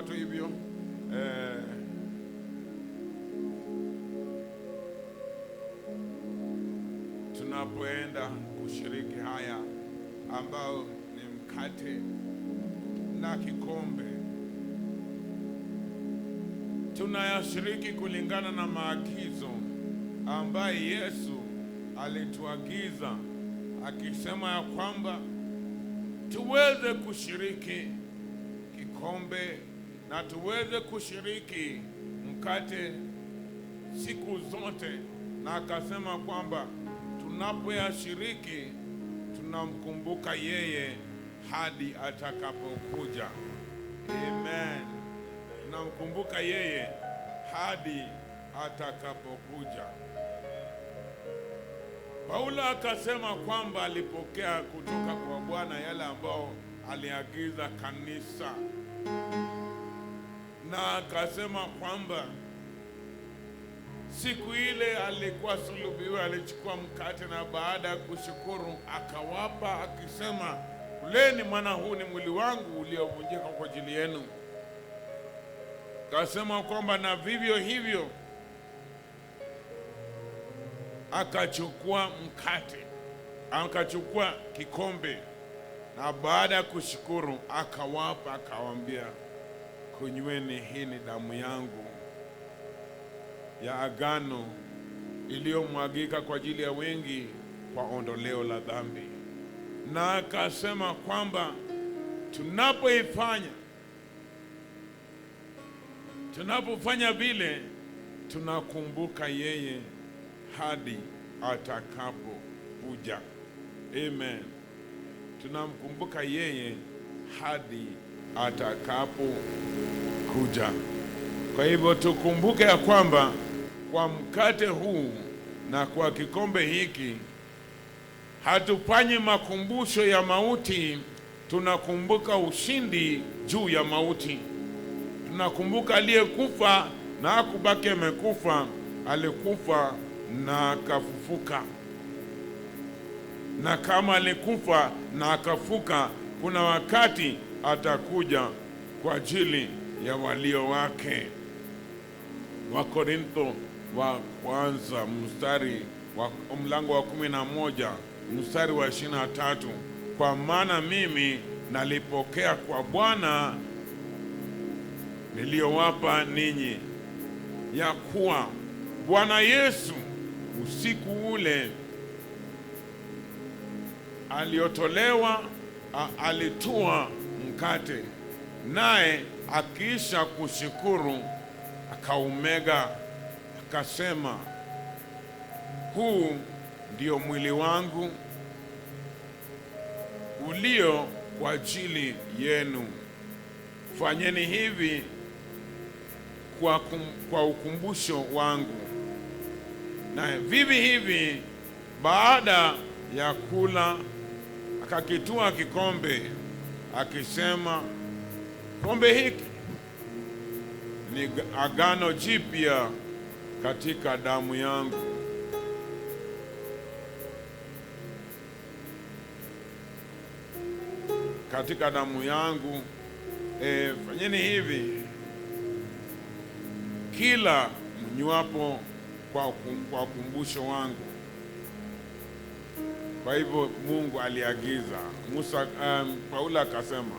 tu hivyo. Tunapoenda kushiriki haya ambao ni mkate na kikombe, tunayashiriki kulingana na maagizo ambaye Yesu alituagiza, akisema ya kwamba tuweze kushiriki kikombe na tuweze kushiriki mkate siku zote, na akasema kwamba tunapoyashiriki tunamkumbuka yeye hadi atakapokuja. Amen. Tunamkumbuka yeye hadi atakapokuja. Paulo akasema kwamba alipokea kutoka kwa Bwana yale ambao aliagiza kanisa, na akasema kwamba siku ile alikuwa sulubiwa, alichukua mkate na baada ya kushukuru akawapa, akisema, kuleni, maana huu ni mwili wangu uliovunjika kwa ajili yenu. Akasema kwamba na vivyo hivyo akachukua mkate, akachukua kikombe, na baada ya kushukuru akawapa, akawaambia, kunyweni, hii ni damu yangu ya agano iliyomwagika kwa ajili ya wengi kwa ondoleo la dhambi. Na akasema kwamba tunapofanya vile tunakumbuka yeye hadi atakapokuja. Amen. Tunamkumbuka yeye hadi atakapokuja. Kwa hivyo tukumbuke ya kwamba kwa mkate huu na kwa kikombe hiki hatufanyi makumbusho ya mauti, tunakumbuka ushindi juu ya mauti. Tunakumbuka aliyekufa na hakubaki amekufa, alikufa na akafufuka. Na kama alikufa na akafuka, kuna wakati atakuja kwa ajili ya walio wake. Wakorintho wa kwanza mlango wa 11 mstari wa 23, kwa maana mimi nalipokea kwa Bwana niliyowapa ninyi, ya kuwa Bwana Yesu usiku ule aliotolewa alitua mkate, naye akiisha kushukuru akaumega, akasema, huu ndio mwili wangu ulio kwa ajili yenu, fanyeni hivi kwa ukumbusho wangu. Na vivi hivi baada ya kula akakitua kikombe, akisema, kombe hiki ni agano jipya katika damu yangu. Katika damu yangu, fanyeni hivi kila mnywapo kwa ukumbusho wangu. Kwa hivyo Mungu aliagiza Paulo akasema,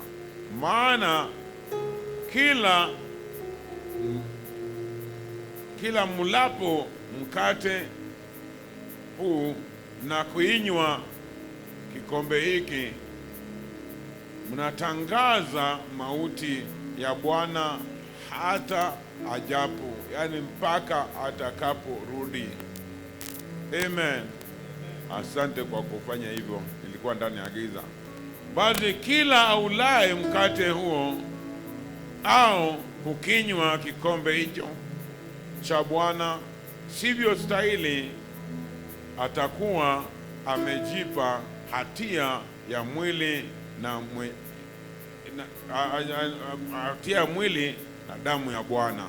maana kila mulapo mkate huu na kuinywa kikombe hiki, mnatangaza mauti ya Bwana hata ajapo, yani mpaka atakaporudi. Amen. Asante kwa kufanya hivyo, nilikuwa ndani ya giza. Basi kila aulaye mkate huo au kukinywa kikombe hicho cha Bwana sivyo stahili, atakuwa amejipa hatia ya mwili na damu ya Bwana.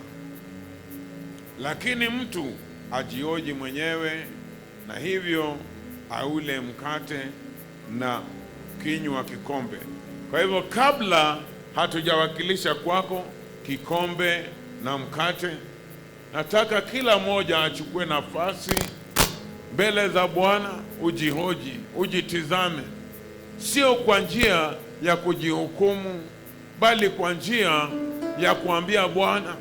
Lakini mtu ajioji mwenyewe, na hivyo aule mkate na kinywa kikombe. Kwa hivyo kabla hatujawakilisha kwako kikombe na mkate. Nataka kila mmoja achukue nafasi mbele za Bwana, ujihoji, ujitizame, sio kwa njia ya kujihukumu, bali kwa njia ya kuambia Bwana,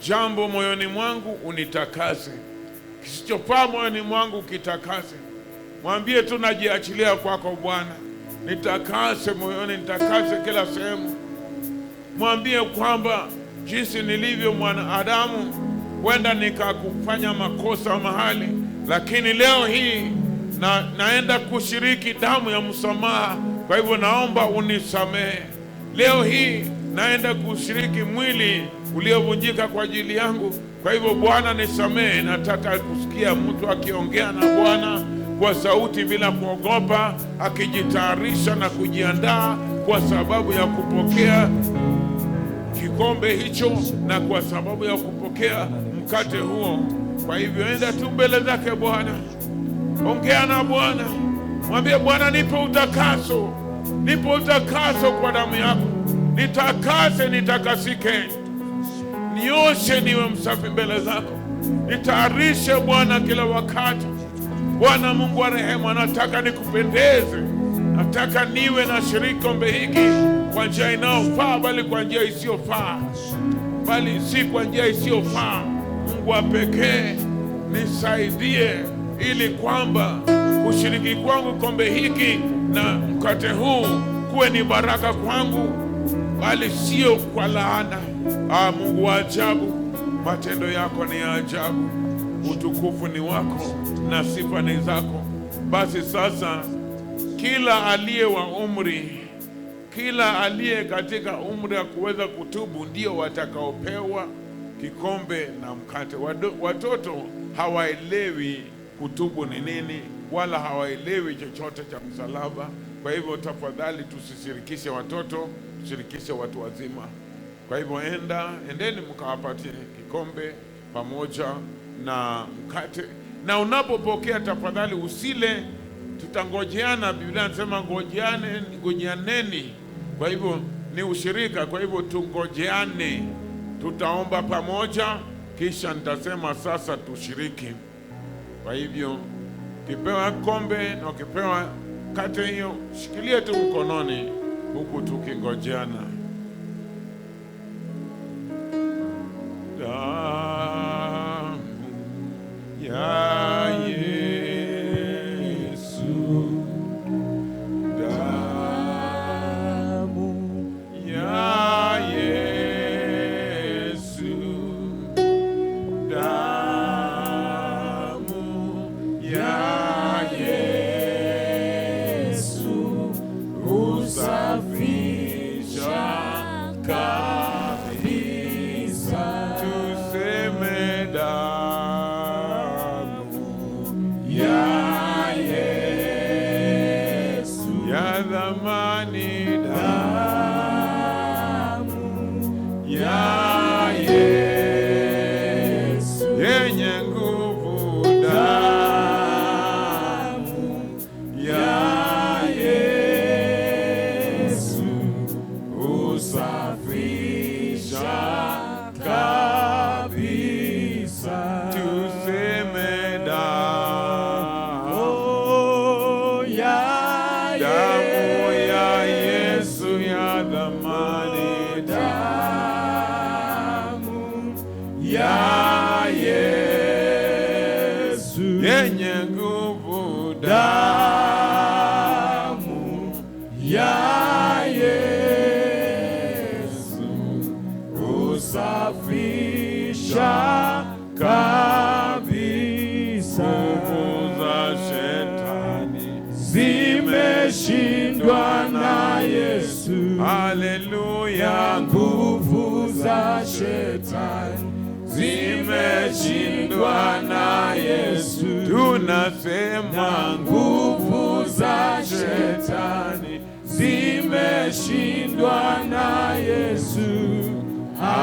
jambo moyoni mwangu unitakase, kisichofaa moyoni mwangu kitakase. Mwambie tu, najiachilia kwako Bwana, nitakase moyoni, nitakase kila sehemu. Mwambie kwamba jinsi nilivyo mwanadamu, wenda nikakufanya makosa mahali, lakini leo hii naenda kushiriki damu ya msamaha, kwa hivyo naomba unisamehe. Leo hii naenda kushiriki mwili uliovunjika kwa ajili yangu, kwa hivyo Bwana nisamehe. Nataka kusikia mtu akiongea na Bwana kwa sauti bila kuogopa, akijitayarisha na kujiandaa kwa sababu ya kupokea kikombe hicho na kwa sababu ya kupokea mkate huo. Kwa hivyo enda tu mbele zake Bwana, ongea na Bwana, mwambie Bwana, nipe utakaso, nipe utakaso kwa damu yako, nitakase, nitakasike, nioshe, niwe msafi mbele zako, nitayarishe Bwana kila wakati. Bwana Mungu wa rehema, nataka nikupendeze, nataka niwe na shiriki kombe hiki kwa njia inayofaa, bali kwa njia isiyofaa, bali si kwa njia isiyofaa. Mungu wa pekee, nisaidie ili kwamba kushiriki kwangu kombe hiki na mkate huu kuwe ni baraka kwangu, bali sio kwa laana. Mungu wa ajabu, matendo yako ni ya ajabu, utukufu ni wako na sifa ni zako. Basi sasa kila aliye wa umri, kila aliye katika umri ya kuweza kutubu ndio watakaopewa kikombe na mkate. Watoto hawaelewi kutubu ni nini, wala hawaelewi chochote cha msalaba. Kwa hivyo tafadhali tusishirikishe watoto, tushirikishe watu wazima. Kwa hivyo endeni mkawapatie kikombe pamoja na mkate. Na unapopokea tafadhali usile, tutangojeana. Biblia inasema ngojeaneni. Kwa hivyo ni ushirika, kwa hivyo tungojeane. Tutaomba pamoja, kisha nitasema sasa tushiriki. Kwa hivyo ukipewa kombe na ukipewa mkate, hiyo shikilie tu mkononi huku tukingojeana. Damu ya Yesu, damu ya Yesu, damu ya Yesu husafisha kabisa. Tuseme damu ya Yesu ya thamani, damu ya Yesu yenye nguvu, damu ya Yesu husafisha kabisa. Tuseme damu ya Yesu ya thamani, damu ya Yesu yenye nguvu, damu ya Yesu husafisha kabisa. Nguvu za shetani zimeshindwa na Yesu. Haleluya. Nguvu za shetani zimeshindwa na Yesu. Tunasema nguvu za shetani zimeshindwa na Yesu.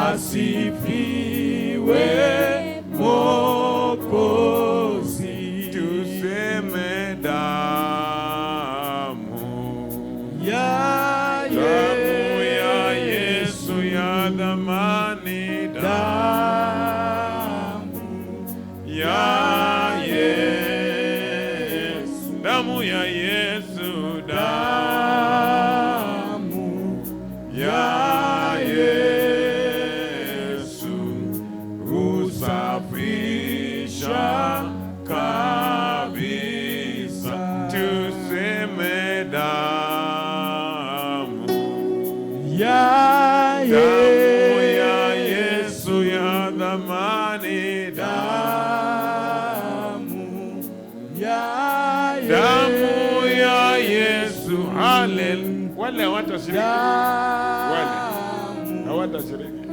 Asifiwe Mwokozi. Tuseme damu ya Yesu ya thamani. dhamani, damu ya Yesu, damu ya Yesu, damu ya Yesu husafisha kabisa. Tuseme damu ya Yesu ya dhamani, damu ya Yesu. Haleluya. Wale hawatashiriki, wale hawatashiriki.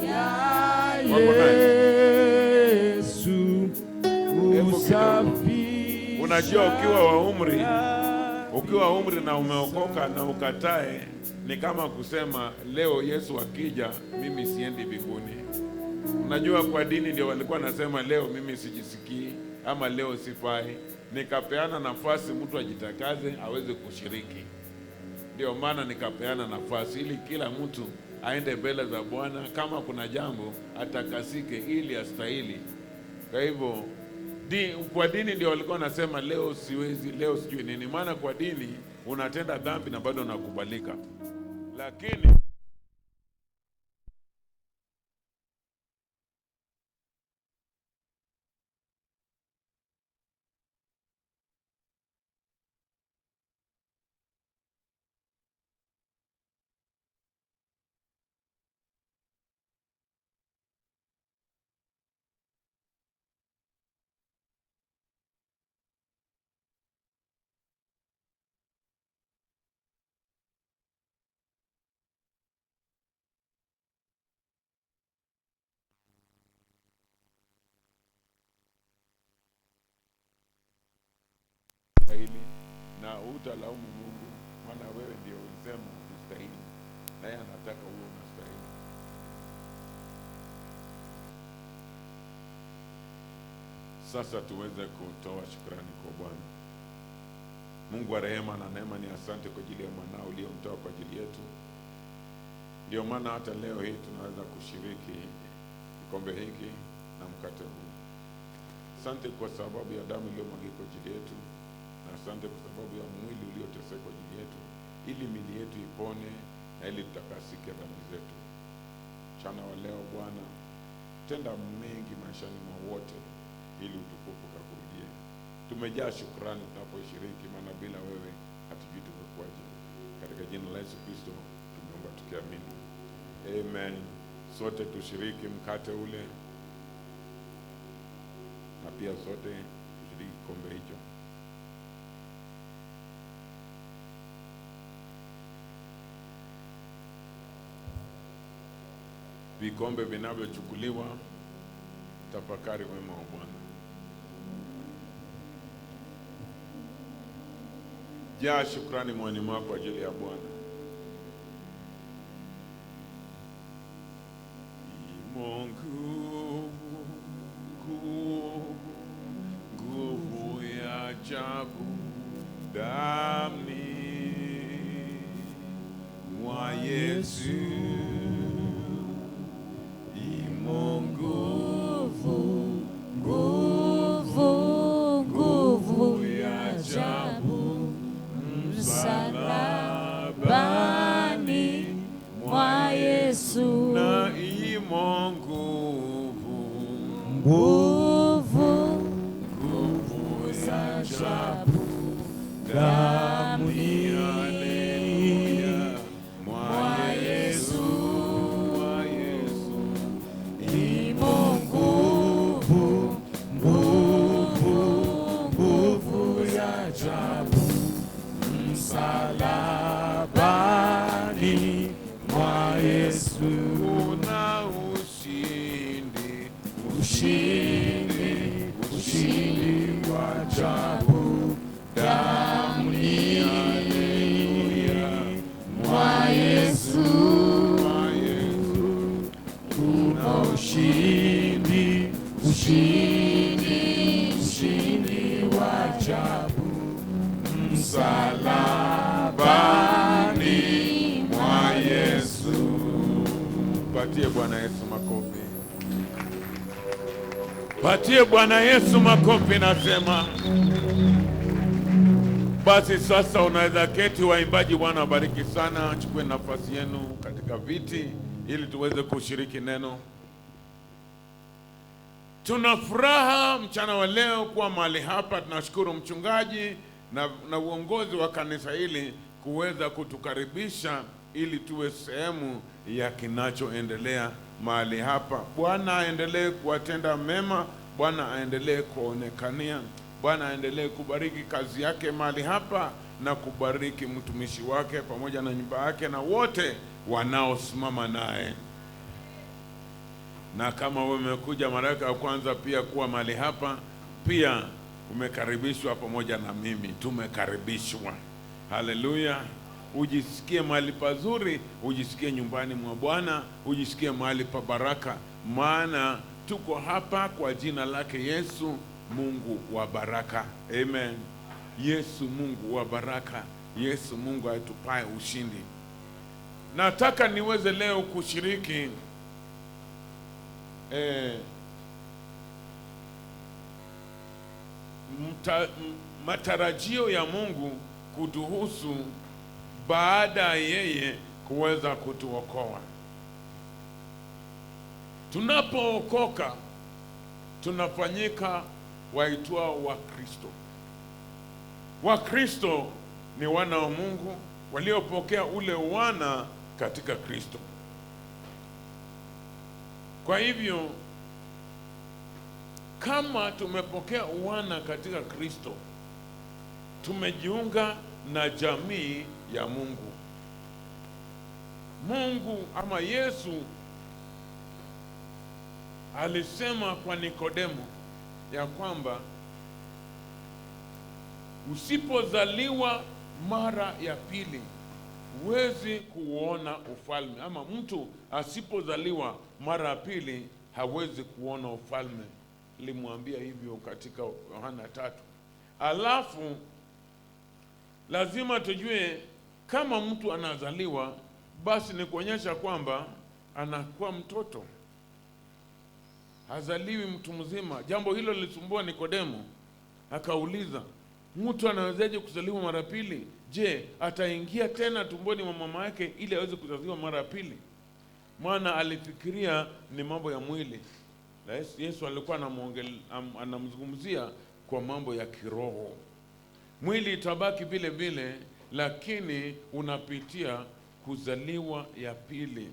Yesu usafi. Unajua, ukiwa umri na umeokoka na ukatae, ni kama kusema leo Yesu akija mimi siendi mbinguni. Unajua, kwa dini ndio walikuwa nasema leo mimi sijisikii, ama leo sifai. Nikapeana nafasi mtu ajitakaze aweze kushiriki. Ndio maana nikapeana nafasi ili kila mtu aende mbele za Bwana, kama kuna jambo atakasike ili astahili. Kwa hivyo kwa dini ndio walikuwa nasema leo siwezi, leo sijui nini. Maana kwa dini unatenda dhambi na bado unakubalika. Lakini na utalaumu Mungu, maana wewe ndio ulisema unastahili, na yeye anataka uwe unastahili. Sasa tuweze kutoa shukrani kwa Bwana. Mungu wa rehema na neema, ni asante kwa ajili ya mwanao uliyomtoa kwa ajili yetu. Ndio maana hata leo hii tunaweza kushiriki kikombe hiki na mkate huu. Asante kwa sababu ya damu iliyomwagika kwa ajili yetu, na asante kwa sababu ya mwili ulioteseka kwa ajili yetu, ili miili yetu ipone na ili tutakasike dhambi zetu. Mchana wa leo Bwana, tenda mengi maishani mwa wote ili utukufu kakurudie. Tumejaa shukrani tunaposhiriki, maana bila wewe hatujui tungekuwaje. Katika jina la Yesu Kristo tumeomba tukiamini. Amen. Sote tushiriki mkate ule, na pia sote tushiriki kombe hicho. Vikombe vinavyochukuliwa, tafakari wema wa Bwana. Jaa shukrani moyoni mwako kwa ajili ya Bwana. Nguvu ya ajabu ndani mwa Yesu. Nguvu ya ajabu msalabani mwa Yesu. Na imo nguvu ya ajabu ndani mwa Yesu. Imo nguvu ya ajabu msalabani mwa Yesu. Kuna ushindi wa ajabu ndani mwa Yesu. Kuna ushindi wa ajabu msalabani mwa Yesu. Patie Bwana Yesu makofi. Patie Bwana Yesu makofi. Nasema basi sasa unaweza keti. Waimbaji, Bwana wabariki sana. Chukue nafasi yenu katika viti ili tuweze kushiriki neno. Tuna furaha mchana wa leo kuwa mahali hapa. Tunashukuru mchungaji na uongozi wa kanisa hili kuweza kutukaribisha ili tuwe sehemu ya kinachoendelea mahali hapa. Bwana aendelee kuwatenda mema, Bwana aendelee kuonekania, Bwana aendelee kubariki kazi yake mahali hapa na kubariki mtumishi wake pamoja na nyumba yake na wote wanaosimama naye. Na kama wewe umekuja mara ya kwanza pia kuwa mahali hapa, pia umekaribishwa pamoja na mimi. Tumekaribishwa. Haleluya. Ujisikie mahali pazuri, ujisikie nyumbani mwa Bwana, ujisikie mahali pa baraka, maana tuko hapa kwa jina lake Yesu, Mungu wa baraka. Amen. Yesu Mungu wa baraka, Yesu Mungu atupae ushindi. Nataka niweze leo kushiriki matarajio ya Mungu kutuhusu baada ya yeye kuweza kutuokoa. Tunapookoka tunafanyika waitwao wa Kristo. Wa Kristo ni wana wa Mungu waliopokea ule wana katika Kristo. Kwa hivyo kama tumepokea wana katika Kristo, tumejiunga na jamii ya Mungu. Mungu ama Yesu alisema kwa Nikodemo ya kwamba usipozaliwa mara ya pili huwezi kuona ufalme, ama mtu asipozaliwa mara ya pili hawezi kuona ufalme. Nilimwambia hivyo katika Yohana 3. Alafu lazima tujue kama mtu anazaliwa, basi ni kuonyesha kwamba anakuwa mtoto, hazaliwi mtu mzima. Jambo hilo lilisumbua Nikodemo. Akauliza, mtu anawezaje kuzaliwa mara pili? Je, ataingia tena tumboni mwa mama yake ili aweze kuzaliwa mara pili? Maana alifikiria ni mambo ya mwili. Na Yesu alikuwa anamzungumzia kwa mambo ya kiroho. Mwili itabaki vile vile, lakini unapitia kuzaliwa ya pili,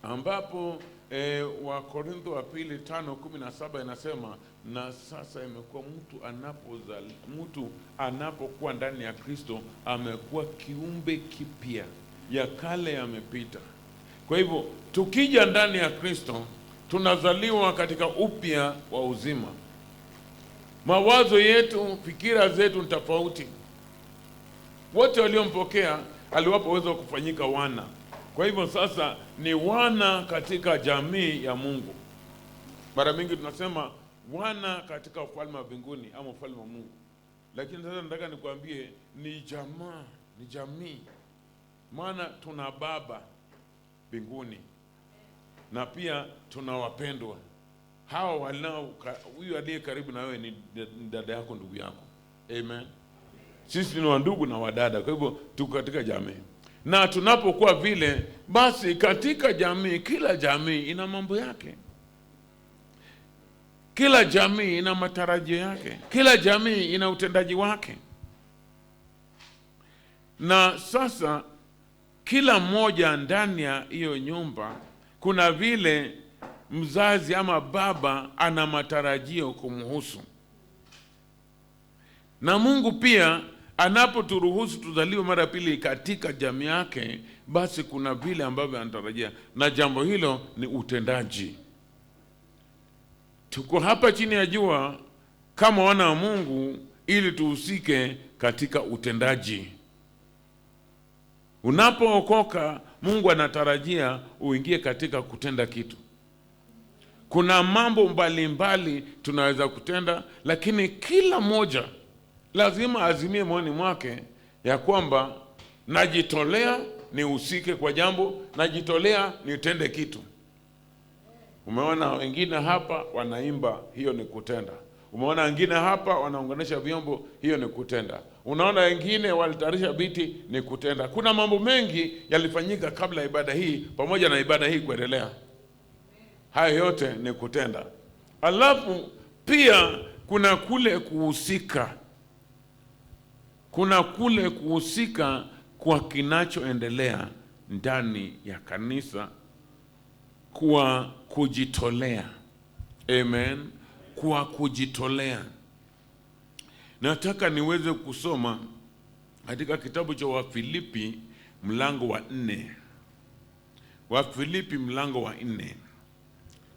ambapo wa Korintho wa pili 5:17 inasema, na sasa imekuwa mtu anapokuwa ndani ya Kristo amekuwa kiumbe kipya, ya kale yamepita. Kwa hivyo tukija ndani ya Kristo tunazaliwa katika upya wa uzima. Mawazo yetu, fikira zetu ni tofauti. Wote waliompokea aliwapa uwezo wa kufanyika wana. Kwa hivyo sasa ni wana katika jamii ya Mungu. Mara mingi tunasema wana katika ufalme wa mbinguni ama ufalme wa Mungu. Lakini sasa nataka nikwambie ni jamaa, ni jamii. Maana tuna baba mbinguni na pia tuna wapendwa. Hao wanao, huyu aliye karibu na wewe ni dada yako, ndugu yako. Amen. Sisi ni wandugu na wadada, kwa hivyo tuko katika jamii. Na tunapokuwa vile, basi katika jamii, kila jamii ina mambo yake. Kila jamii ina matarajio yake. Kila jamii ina utendaji wake. Na sasa kila mmoja ndani ya hiyo nyumba, kuna vile mzazi ama baba ana matarajio kumhusu. Na Mungu pia anapoturuhusu tuzaliwe mara pili katika jamii yake, basi kuna vile ambavyo anatarajia, na jambo hilo ni utendaji. Tuko hapa chini ya jua kama wana wa Mungu ili tuhusike katika utendaji. Unapookoka, Mungu anatarajia uingie katika kutenda kitu. Kuna mambo mbalimbali tunaweza kutenda, lakini kila moja lazima azimie moyoni mwake ya kwamba najitolea nihusike kwa jambo, najitolea nitende kitu. Umeona wengine hapa wanaimba, hiyo ni kutenda. Umeona wengine hapa wanaunganisha vyombo, hiyo ni kutenda. Unaona wengine walitayarisha biti, ni kutenda. Kuna mambo mengi yalifanyika kabla ibada hii pamoja na ibada hii kuendelea. Hayo yote ni kutenda. Alafu pia kuna kule kuhusika. Kuna kule kuhusika kwa kinachoendelea ndani ya kanisa, kwa kujitolea. Amen. Kwa kujitolea. Nataka niweze kusoma katika kitabu cha Wafilipi mlango wa 4. Wafilipi mlango wa 4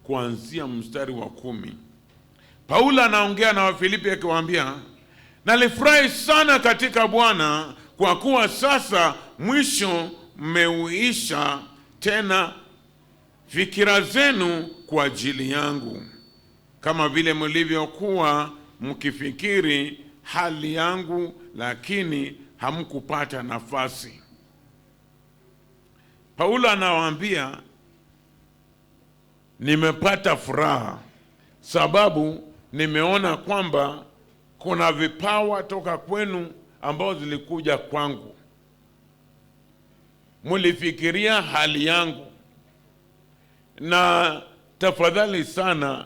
kuanzia mstari wa 10. Paulo anaongea na Wafilipi akiwaambia, nalifurahi sana katika Bwana kwa kuwa sasa mwisho mmeuisha tena fikira zenu kwa ajili yangu, kama vile mlivyokuwa mkifikiri hali yangu, lakini hamkupata nafasi. Paulo anawaambia, nimepata furaha sababu nimeona kwamba kuna vipawa toka kwenu ambao zilikuja kwangu. Mlifikiria hali yangu. Na tafadhali sana,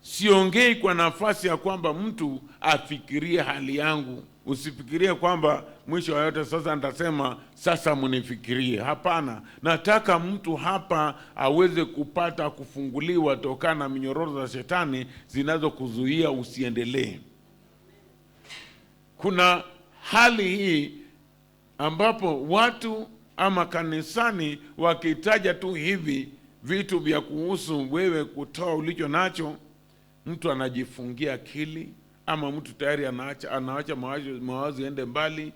siongei kwa nafasi ya kwamba mtu afikirie hali yangu. Usifikirie kwamba mwisho wa yote sasa nitasema sasa mnifikirie. Hapana, nataka mtu hapa aweze kupata kufunguliwa tokana na minyororo za shetani zinazokuzuia usiendelee. Kuna hali hii ambapo watu ama kanisani wakitaja tu hivi vitu vya kuhusu wewe kutoa ulicho nacho, mtu anajifungia akili, ama mtu tayari anaacha mawazo ende mbali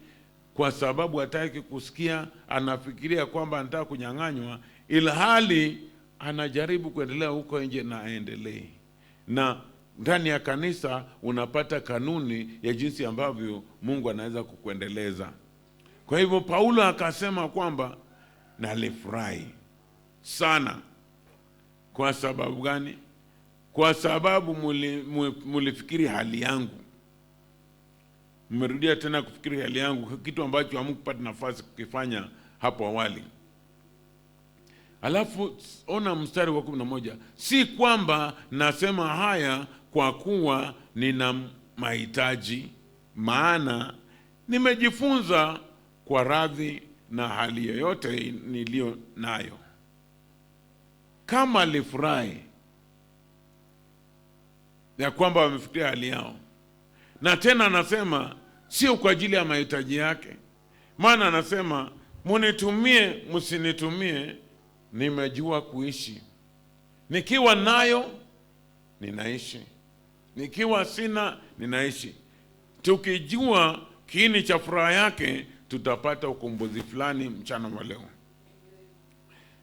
kwa sababu hataki kusikia, anafikiria kwamba anataka kunyang'anywa, ila hali anajaribu kuendelea huko nje na aendelee. Na ndani ya kanisa unapata kanuni ya jinsi ambavyo Mungu anaweza kukuendeleza. Kwa hivyo Paulo akasema kwamba nalifurahi sana. Kwa sababu gani? Kwa sababu mulifikiri hali yangu. Mmerudia tena kufikiri hali yangu, kitu ambacho hamkupata nafasi kukifanya hapo awali. Alafu ona mstari wa 11. Si kwamba nasema haya kwa kuwa nina mahitaji, maana nimejifunza kwa radhi na hali yoyote niliyo nayo. Kama alifurahi ya kwamba wamefikiria hali yao, na tena anasema sio kwa ajili ya mahitaji yake, maana anasema munitumie msinitumie, nimejua kuishi. Nikiwa nayo ninaishi, nikiwa sina ninaishi. Tukijua kiini cha furaha yake, tutapata ukombozi fulani mchana wa leo.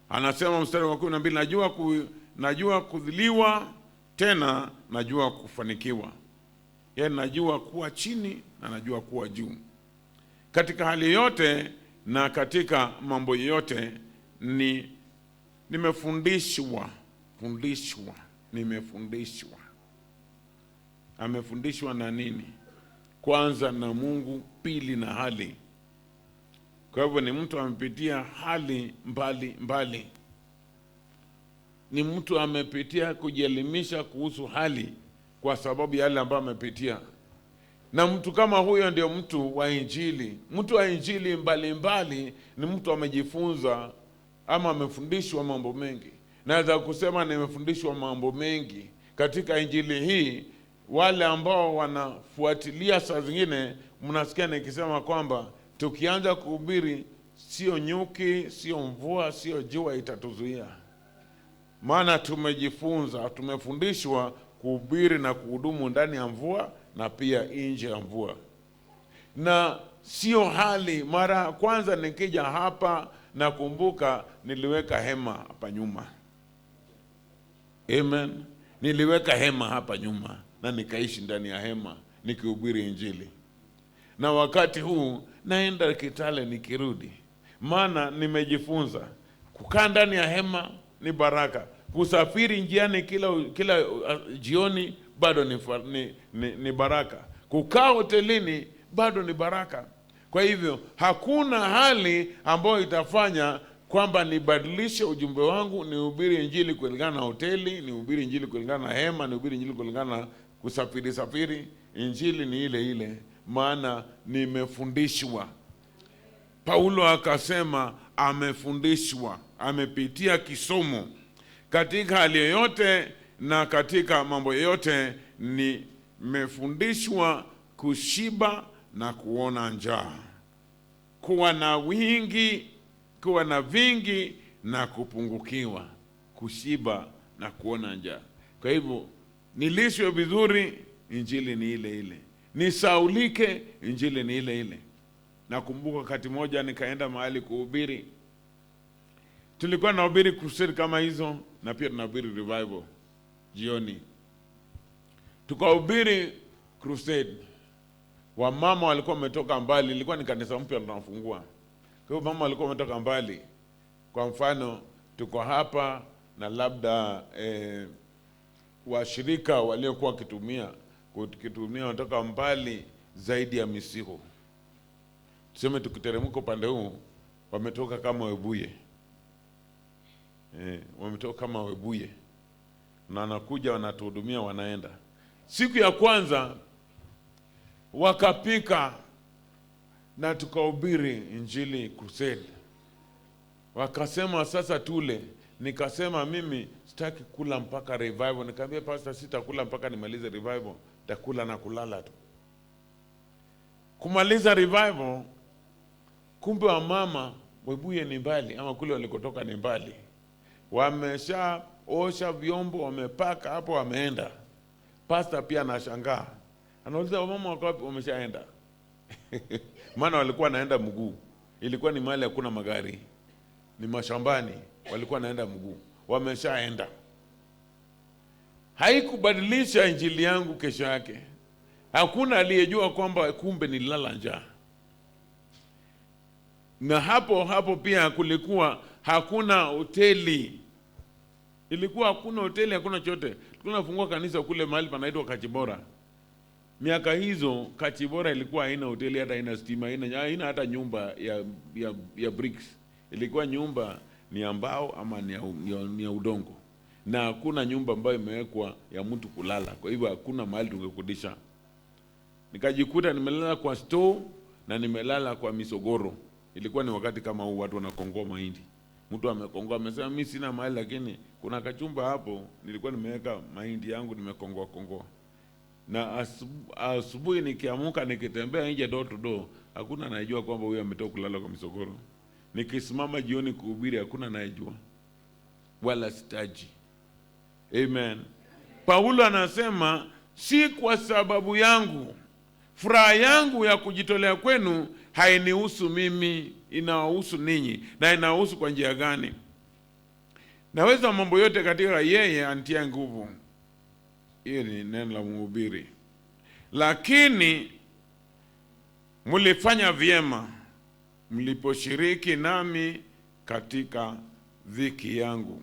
Anasema mstari wa 12, najua kudhiliwa, tena najua kufanikiwa. Yaani najua kuwa chini na najua kuwa juu. Katika hali yote na katika mambo yote nimefundishwa. Amefundishwa na nini? Kwanza na Mungu, pili na hali. Kwa hivyo ni mtu amepitia hali mbali. Ni mtu amepitia kujielimisha kuhusu hali kwa sababu ya yale ambayo amepitia. Na mtu kama huyo ndio mtu wa Injili. Mtu wa Injili mbali ni mtu amejifunza ama amefundishwa mambo mengi. Naweza kusema nimefundishwa mambo mengi katika Injili hii. Wale ambao wanafuatilia, saa zingine mnasikia nikisema kwamba tukianza kuhubiri, sio nyuki, sio mvua, sio jua itatuzuia. Maana tumejifunza, tumefundishwa kuhubiri na kuhudumu ndani ya mvua na pia nje ya mvua. Na sio hali. Mara kwanza nikija hapa nakumbuka niliweka hema hapa nyuma. Amen. Niliweka hema hapa nyuma na nikaishi ndani ya hema nikihubiri Injili. Na wakati huu naenda Kitale nikirudi, Maana nimejifunza kukaa ndani ya hema ni baraka, kusafiri njiani kila jioni bado ni baraka, kukaa hotelini bado ni baraka. Kwa hivyo hakuna hali ambayo itafanya kwamba nibadilishe ujumbe wangu, nihubiri injili kulingana na hoteli, nihubiri injili kulingana na hema, nihubiri injili kulingana na kusafiri. Injili ni ile ile, maana nimefundishwa. Paulo akasema amefundishwa, amepitia kisomo. Katika hali yoyote na katika mambo yote nimefundishwa kushiba na kuona njaa, kuwa na vingi na kupungukiwa, kushiba na kuona njaa. Kwa hivyo nilishwe vizuri, injili ni ile ile. Nisaulike, injili ni ile ile. Nakumbuka wakati moja nikaenda mahali kuhubiri. Tulikuwa nahubiri crusade kama hizo, na pia tunahubiri revival jioni. Tukahubiri crusade. Wamama walikuwa wametoka mbali, ilikuwa ni kanisa mpya tunafungua. Kwa hiyo mama walikuwa wametoka mbali. Kwa mfano, tuko hapa na labda washirika waliokuwa kitumia wanatoka mbali zaidi ya Misiho. Tuseme tukiteremka upande huu, wametoka kama Webuye. Wametoka kama Webuye. Na wanakuja wanatuhudumia, wanaenda. Siku ya kwanza wakapika na tukahubiri injili crusade. Wakasema sasa tule. Nikasema mimi sitaki kula mpaka revival. Nikamwambia pastor, sitakula mpaka nimalize revival, nitakula na kulala tu. Kumaliza revival, kumbe wa mama Webuye ni mbali, ama kule walikotoka ni mbali. Wameshaosha vyombo, wamepaka hapo, wameenda. Pastor pia anashangaa. Anauliza wamama wako wapi? Wameshaenda. Maana walikuwa naenda mguu. Ilikuwa ni mahali hakuna magari, ni mashambani, walikuwa naenda mguu. Wameshaenda. Haikubadilisha injili yangu kesho yake. Hakuna aliyejua kwamba kumbe nilala njaa. Na hapo pia kulikuwa hakuna hoteli. Ilikuwa hakuna hoteli, hakuna chote. Tunafungua kanisa kule mahali panaitwa Kachibora. Miaka hizo Kachibora ilikuwa haina hoteli, hata haina stima, haina hata nyumba ya bricks. Ilikuwa nyumba ni ya mbao ama ni ya udongo. Na hakuna nyumba ambayo imewekwa ya mtu kulala. Kwa hivyo hakuna mahali tungekodisha. Nikajikuta nimelala kwa store na nimelala kwa misogoro. Ilikuwa ni wakati kama huu watu wanakongoa mahindi. Mtu amekongoa, amesema mimi sina mahali, lakini kuna kachumba hapo nilikuwa nimeweka mahindi yangu, nimekongoa. Na asubuhi nikiamuka nikitembea nje door to door, hakuna anayejua kwamba huyu ametoka kulala kwa misogoro. Nikisimama jioni kuhubiri, hakuna anayejua. Wala sitaji. Amen. Paulo anasema si kwa sababu yangu. Furaha yangu ya kujitolea kwenu hainihusu mimi, inawahusu ninyi. Na inahusu kwa njia gani? Naweza mambo yote katika yeye anitia nguvu. Hili ni neno la mhubiri. Lakini mlifanya vyema mliposhiriki nami katika dhiki yangu.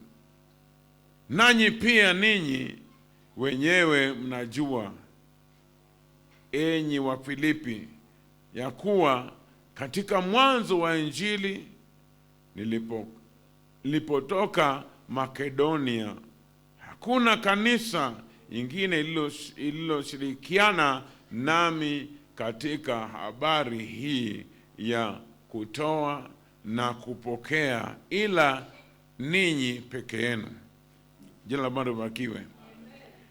Nanyi pia ninyi wenyewe mnajua, enyi wa Filipi, ya kuwa katika mwanzo wa injili nilipotoka Makedonia, hakuna kanisa ingine ililoshirikiana nami katika habari hii ya kutoa na kupokea, ila ninyi peke yenu. Jina la Bwana libarikiwe.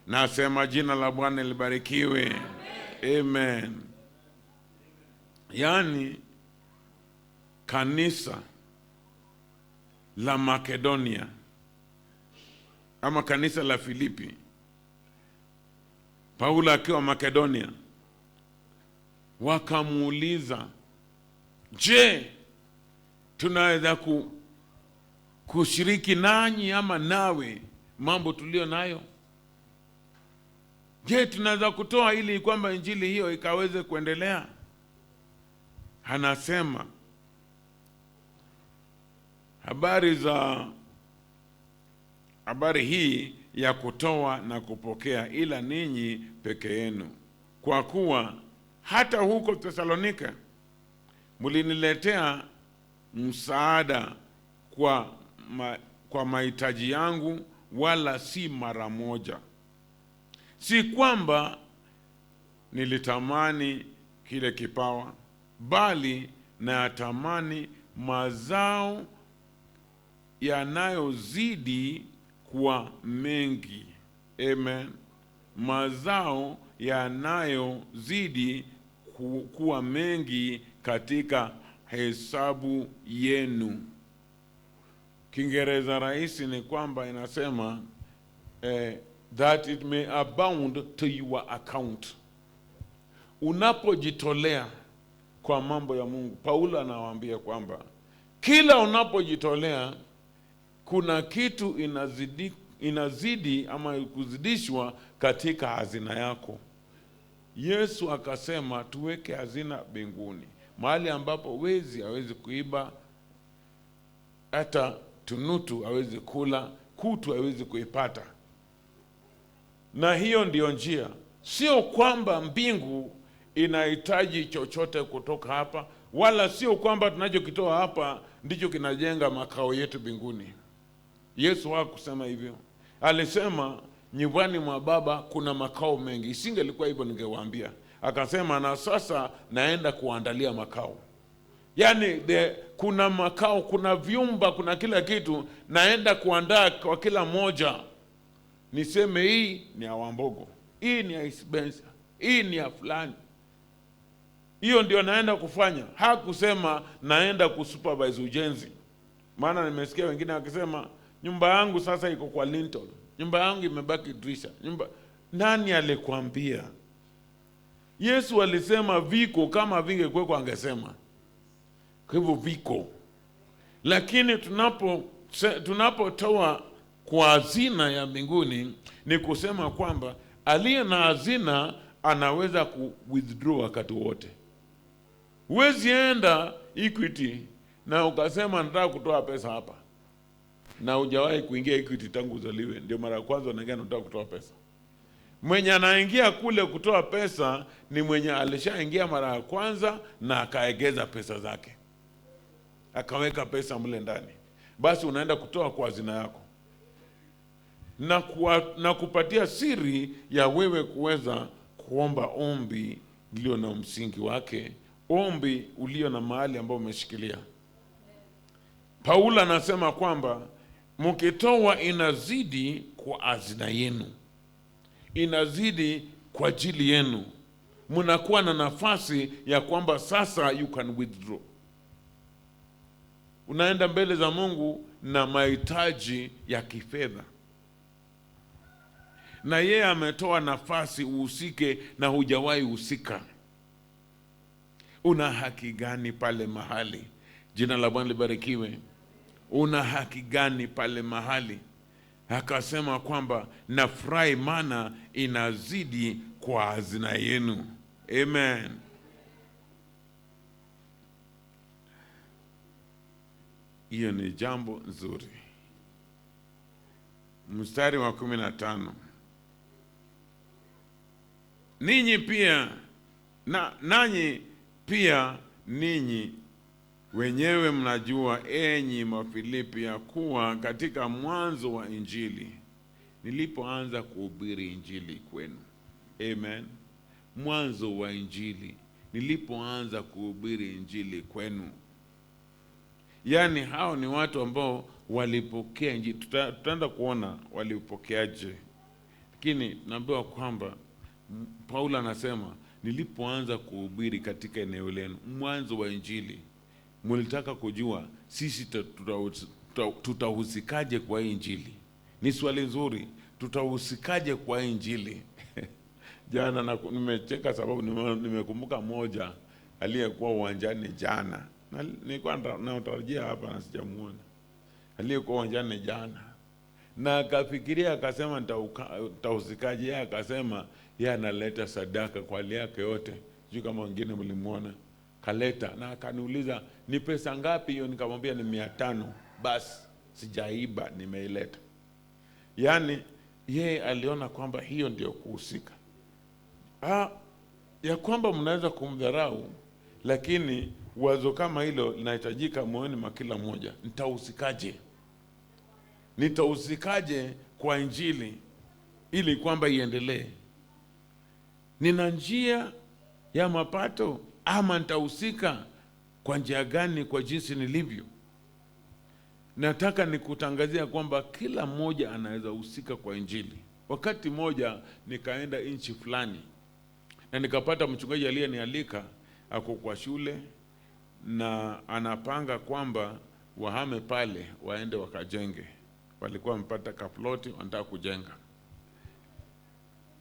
Nasema jina la Bwana libarikiwe. Amen. Yani kanisa la Makedonia ama kanisa la Filipi, Paulo akiwa Makedonia, wakamuuliza, je, tunaweza kushiriki nanyi ama nawe mambo tulio nayo? Je, tunaweza kutoa ili kwamba injili hiyo ikaweze kuendelea? Anasema habari hii ya kutoa na kupokea, ila ninyi peke yenu, kwa kuwa hata huko Thesalonika mliniletea msaada kwa mahitaji yangu, wala si mara moja. Si kwamba nilitamani kile kipawa, bali nayatamani mazao yanayozidi kuwa mengi. Amen. Mazao yanayozidi kuwa mengi katika hesabu yenu. Kiingereza rahisi ni kwamba inasema that it may abound to your account. Unapojitolea kwa mambo ya Mungu, Paulo anawaambia kwamba kila unapojitolea kuna kitu inazidi ama kuzidishwa katika hazina yako. Yesu akasema tuweke hazina mbinguni, mahali ambapo wezi hawezi kuiba, hata tunutu hawezi kula, kutu hawezi kuipata. Na hiyo ndiyo njia. Sio kwamba mbingu inahitaji chochote kutoka hapa, wala sio kwamba tunachokitoa hapa ndicho kinajenga makao yetu mbinguni. Yesu hakusema hivyo. Alisema nyumbani mwa Baba kuna makao mengi. Isingelikuwa hivyo ningewaambia. Akasema na sasa naenda kuandalia makao. Yaani kuna makao, kuna vyumba, kuna kila kitu, naenda kuandaa kwa kila moja. Niseme hii ni ya Wambogo, hii ni ya Isbensa, hii ni ya fulani. Hiyo ndio naenda kufanya. Hakusema naenda kusupervise ujenzi. Maana nimesikia wengine wakisema nyumba yangu sasa iko kwa lintel, nyumba yangu imebaki dirisha. Nani alikwambia? Yesu alisema viko, kama vingekuwa angesema. Kwa hivyo viko. Lakini tunapotoa kwa hazina ya mbinguni, ni kusema kwamba aliye na hazina anaweza ku-withdraw wakati wote. Huwezi enda Equity na ukasema nataka kutoa pesa hapa, na hujawahi kuingia Equity tangu uzaliwe, ndio mara ya kwanza unaingia nataka kutoa pesa. Mwenye anaingia kule kutoa pesa ni mwenye alishaingia mara ya kwanza na akaegeza pesa zake, akaweka pesa mle ndani. Basi unaenda kutoa kwa hazina yako, na kupatia siri ya wewe kuweza kuomba ombi ulio na msingi wake, ombi ulio na mahali ambao umeshikilia. Paulo anasema kwamba mkitoa inazidi kwa hazina yenu, inazidi kwa ajili yenu. Mnakuwa na nafasi ya kwamba sasa you can withdraw. Unaenda mbele za Mungu na mahitaji ya kifedha, na yeye ametoa nafasi uhusike na hujawahi husika. Una haki gani pale mahali? Jina la Bwana libarikiwe. Una haki gani pale mahali? Akasema kwamba nafurahi maana inazidi kwa hazina yenu. Amen. Hiyo ni jambo nzuri. Mstari wa 15. Nanyi pia ninyi wenyewe mnajua, enyi Wafilipi, ya kuwa katika mwanzo wa Injili nilipoanza kuhubiri Injili kwenu. Amen. Mwanzo wa Injili nilipoanza kuhubiri Injili kwenu. Yaani hao ni watu ambao walipokea Injili. Tutaenda kuona walipokeaje. Lakini tunaambiwa kwamba Paulo anasema nilipoanza kuhubiri katika eneo lenu, mwanzo wa Injili, mlitaka kujua sisi tutahusikaje kwa Injili. Ni swali nzuri, tutahusikaje kwa Injili? Jana nimecheka sababu nimekumbuka moja aliyekuwa uwanjani jana. Nilikuwa natarajia hapa na sijamuona. Aliyekuwa uwanjani jana na akafikiria akasema nitahusikaje. Yeye akasema yeye analeta sadaka kwa hali yake yote. Sio kama wengine mlimuona. Kaleta na akaniuliza ni pesa ngapi hiyo? Nikamwambia ni 500. basi sijaiba, nimeileta. Yaani yeye aliona kwamba hiyo ndio kuhusika. Ya kwamba mnaweza kumdharau, lakini wazo kama hilo linahitajika moyoni mwa kila mmoja. Nitahusikaje kwa Injili ili kwamba iendelee? Nina njia ya mapato ama nitahusika kwa njia gani kwa jinsi nilivyo? Nataka nikutangazia kwamba kila mmoja anaweza husika kwa Injili. Wakati mmoja nikaenda nchi fulani na nikapata mchungaji aliyenialika ako kwa shule na anapanga kwamba wahame pale waende wakajenge. Walikuwa wamepata kaploti wanataka kujenga.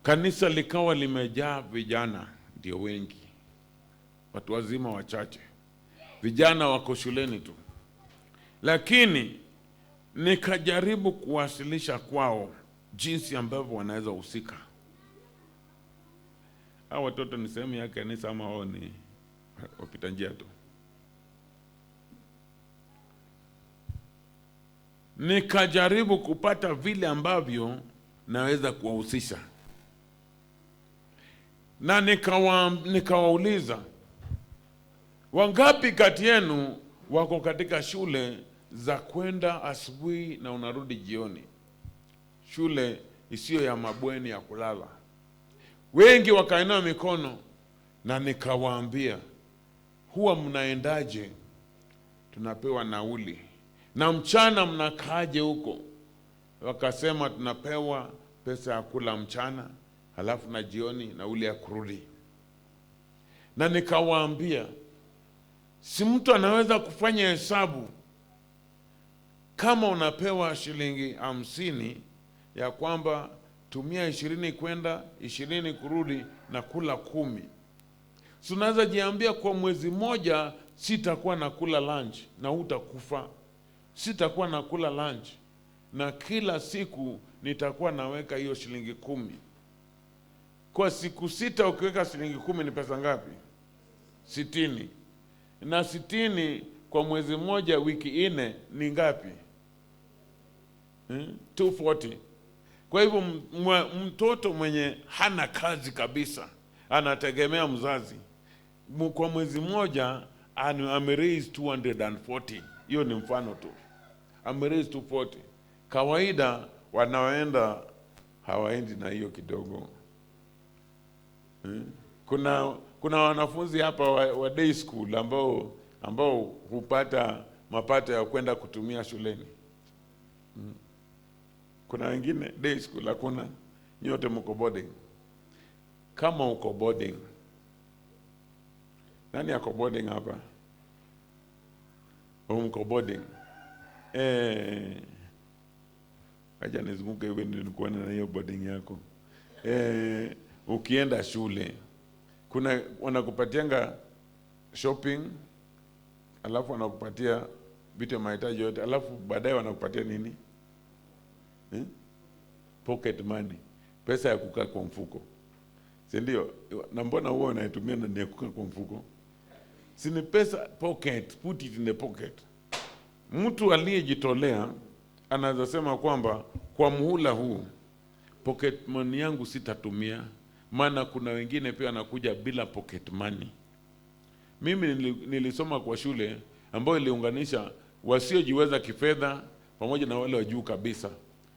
Kanisa likawa limejaa vijana ndio wengi, watu wazima wachache, vijana wako shuleni tu. Lakini nikajaribu kuwasilisha kwao jinsi ambavyo wanaweza husika. Hao watoto ni sehemu ya kanisa ama wao ni wapita njia tu? Nikajaribu kupata vile ambavyo naweza kuwahusisha. Na nikawauliza, wangapi kati yenu wako katika shule za kwenda asubuhi na unarudi jioni, shule isiyo ya mabweni ya kulala? Wengi wakainua mikono na nikawaambia, huwa mnaendaje? Tunapewa nauli. Na mchana mnakaaje huko? Wakasema tunapewa pesa ya kula mchana, halafu na jioni nauli ya kurudi. Na nikawaambia, si mtu anaweza kufanya hesabu, kama unapewa shilingi 50 ya kwamba tumia 20 kwenda 20 kurudi na kula 10. Si unaweza jiambia kwa mwezi mmoja sitakuwa na kula lunch na utakufa. Sitakuwa na kula lunch na kila siku nitakuwa naweka hiyo shilingi 10. Kwa siku 6 ukiweka shilingi 10 ni pesa ngapi? 60. Na 60 kwa mwezi mmoja, wiki 4 ni ngapi? 240. Kwa hivyo mtoto mwenye hana kazi kabisa, anategemea mzazi, kwa mwezi mmoja ameraise 240. Hiyo ni mfano tu. Ameraise 240. Kawaida wanaoenda hawaendi na hiyo kidogo. Kuna wanafunzi hapa wa day school ambao hupata mapato ya kwenda kutumia shuleni. Kuna wengine day school hakuna, nyote mko boarding. Kama uko boarding, nani yako boarding hapa? Mko boarding. Acha nizunguke hivi nilikuwa na hiyo boarding yako. Ukienda shule, kuna wanakupatianga shopping, alafu wanakupatia vitu mahitaji yote, alafu baadaye wanakupatia nini? Pocket money, pesa ya kukaa kwa mfuko. Si ndio? Na mbona huo unaitumia ndani ya kukaa kwa mfuko? Si ni pesa pocket, put it in the pocket. Mtu aliyejitolea anaweza sema kwamba kwa muhula huu pocket money yangu sitatumia, maana kuna wengine pia wanakuja bila pocket money. Mimi nilisoma kwa shule ambayo iliunganisha wasiojiweza kifedha pamoja na wale wa juu kabisa.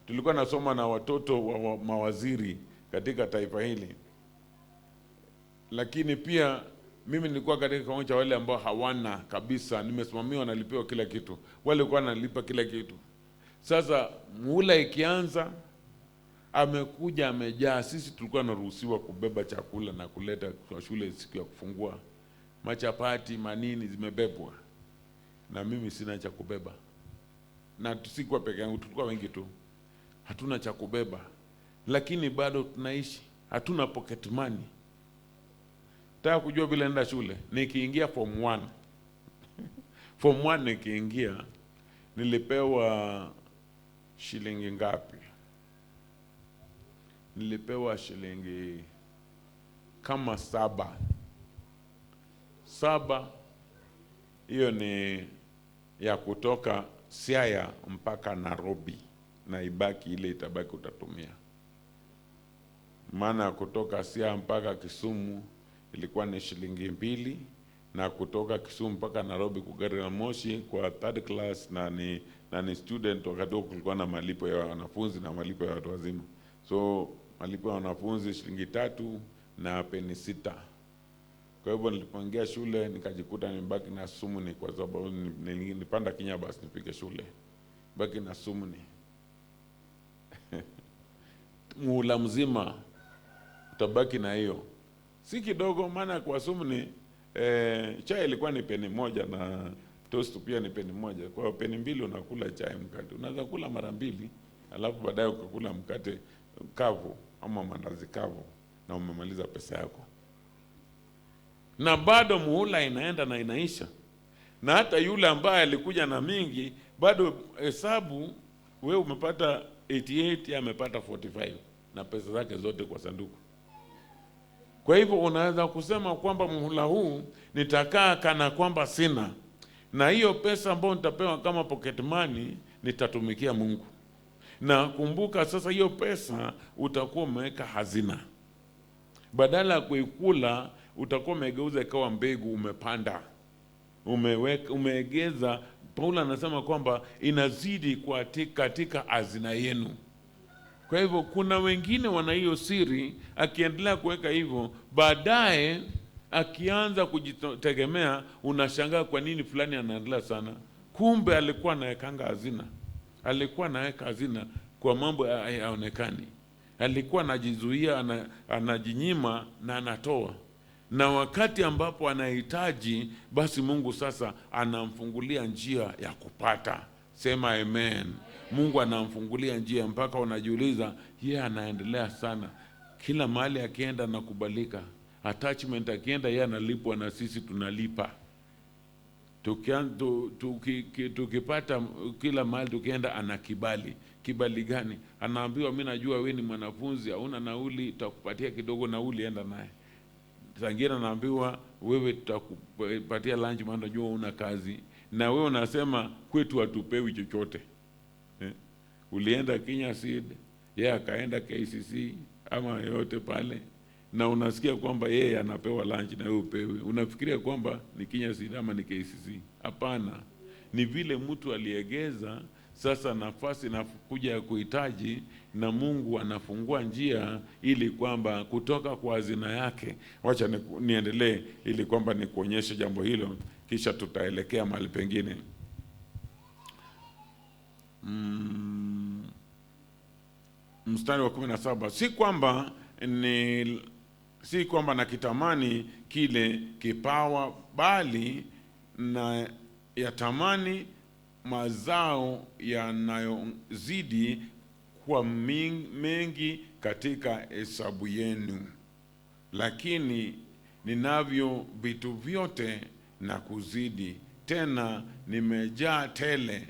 Tulikuwa nasoma na watoto wa mawaziri katika taifa hili. Lakini pia mimi nilikuwa katika kiwango cha wale ambao hawana kabisa, nimesimamiwa nalipewa kila kitu. Wale walikuwa wanalipa kila kitu. Sasa muhula ikianza, amekuja amejaa. Sisi tulikuwa tunaruhusiwa kubeba chakula na kuleta kwa shule siku ya kufungua. Machapati, manini zimebebwa. Na mimi sina cha kubeba. Na tusikuwa peke yangu, tulikuwa wengi tu. Hatuna cha kubeba. Lakini bado tunaishi. Hatuna pocket money. Nataka kujua bila nenda shule. Nikiingia form 1. Form 1 nikiingia nilipewa shilingi ngapi? Nilipewa shilingi kama 7. Hiyo ni ya kutoka Siaya mpaka Nairobi, na ibaki ile itabaki utatumia. Maana kutoka Siaya mpaka Kisumu ilikuwa ni shilingi 2, na kutoka Kisumu mpaka Nairobi kwa gari la moshi kwa third class na ni student, wakati huo kulikuwa na malipo ya wanafunzi na malipo ya watu wazima. So malipo ya wanafunzi shilingi 3 na peni 6. Kwa hivyo nilipoingia shule nikajikuta nimebaki na sumuni, kwa sababu nilipanda Kenya basi nipige shule. Baki na sumuni. Muhula mzima utabaki na hiyo. Si kidogo, maana kwa sumuni chai ilikuwa ni peni 1 na toast pia ni peni 1. Kwa peni 2 unakula chai mkate. Unaweza kula mara 2, alafu baadaye ukakula mkate kavu ama mandazi kavu na umemaliza pesa yako. Na bado muhula inaenda na inaisha. Na hata yule ambaye alikuja na mingi, bado hesabu wewe umepata 88, amepata 45 na pesa zake zote kwa sanduku. Kwa hivyo unaweza kusema kwamba muhula huu nitakaa kana kwamba sina, na hiyo pesa ambayo nitapewa kama pocket money nitatumikia Mungu. Na kumbuka sasa, hiyo pesa utakuwa umeweka hazina. Badala ya kuikula utakuwa umegeuza ikawa mbegu, umepanda, umeegeza. Paulo anasema kwamba inazidi katika hazina yenu. Kwa hivyo kuna wengine wana hiyo siri, akiendelea kuweka hivyo, baadaye akianza kujitegemea, unashangaa kwa nini fulani anaendelea sana. Kumbe alikuwa anawekanga hazina. Alikuwa anaweka hazina kwa mambo hayaonekani. Alikuwa anajizuia, anajinyima na anatoa. Na wakati ambapo anahitaji, basi Mungu sasa anamfungulia njia ya kupata. Sema amen. Mungu anamfungulia njia mpaka unajiuliza, yeye anaendelea sana. Kila mahali akienda nakubalika. Attachment akienda yeye analipwa na sisi tunalipa. Tukipata kila mahali tukienda anakibali. Kibali gani? Anaambiwa, mimi najua wewe ni mwanafunzi, hauna nauli, tutakupatia kidogo nauli, enda naye. Zingine anaambiwa, wewe tutakupatia lunch maana najua una kazi. Na wewe unasema kwetu hatupewi chochote. Ulienda Kenya Seed, yeye akaenda KCC ama yote pale, na unasikia kwamba yeye anapewa lunch na wewe upewi. Unafikiria kwamba ni Kenya Seed ama ni KCC? Hapana. Ni vile mtu aliegeza. Sasa nafasi inakuja ya kuhitaji, na Mungu anafungua njia ili kwamba kutoka kwa hazina yake. Wacha niendelee ili kwamba nikuonyeshe jambo hilo, kisha tutaelekea mahali pengine. Mstari wa 17, si kwamba nakitamani kile kipawa, bali na yatamani mazao yanayozidi kwa mengi katika hesabu yenu. Lakini ninavyo vitu vyote na kuzidi, tena nimejaa tele.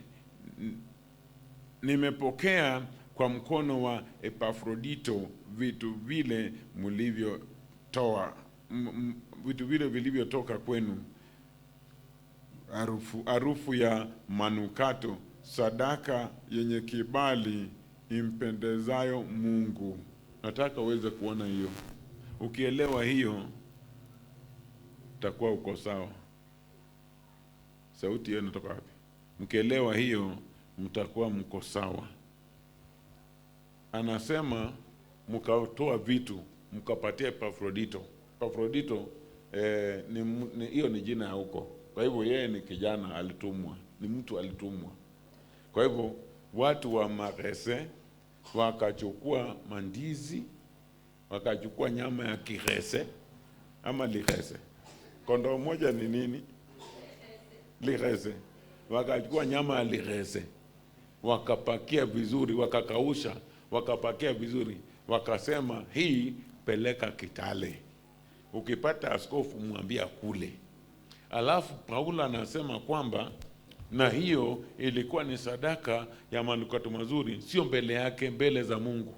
Nimepokea kwa mkono wa Epafrodito vitu vile vilivyotoka kwenu, harufu ya manukato, sadaka yenye kibali impendezayo Mungu. Nataka uweze kuona hiyo. Ukielewa hiyo, utakuwa uko sawa. Sauti hiyo inatoka wapi? Mkielewa hiyo, mtakuwa mko sawa. Anasema mkatoa vitu, mkapatia Epafrodito. Epafrodito hiyo ni jina ya huko. Kwa hivyo yeye ni kijana alitumwa, ni mtu alitumwa. Kwa hivyo watu wa Marese wakachukua mandizi, wakachukua nyama ya kirese ama lirese. Kondoo moja ni nini? Lirese. Wakachukua nyama ya lirese, wakapakia vizuri, wakakausha, wakapakia vizuri, wakasema hii peleka Kitale. Ukipata askofu mwambia kule. Alafu Paulo anasema kwamba na hiyo ilikuwa ni sadaka ya manukato mazuri, sio mbele yake, mbele za Mungu.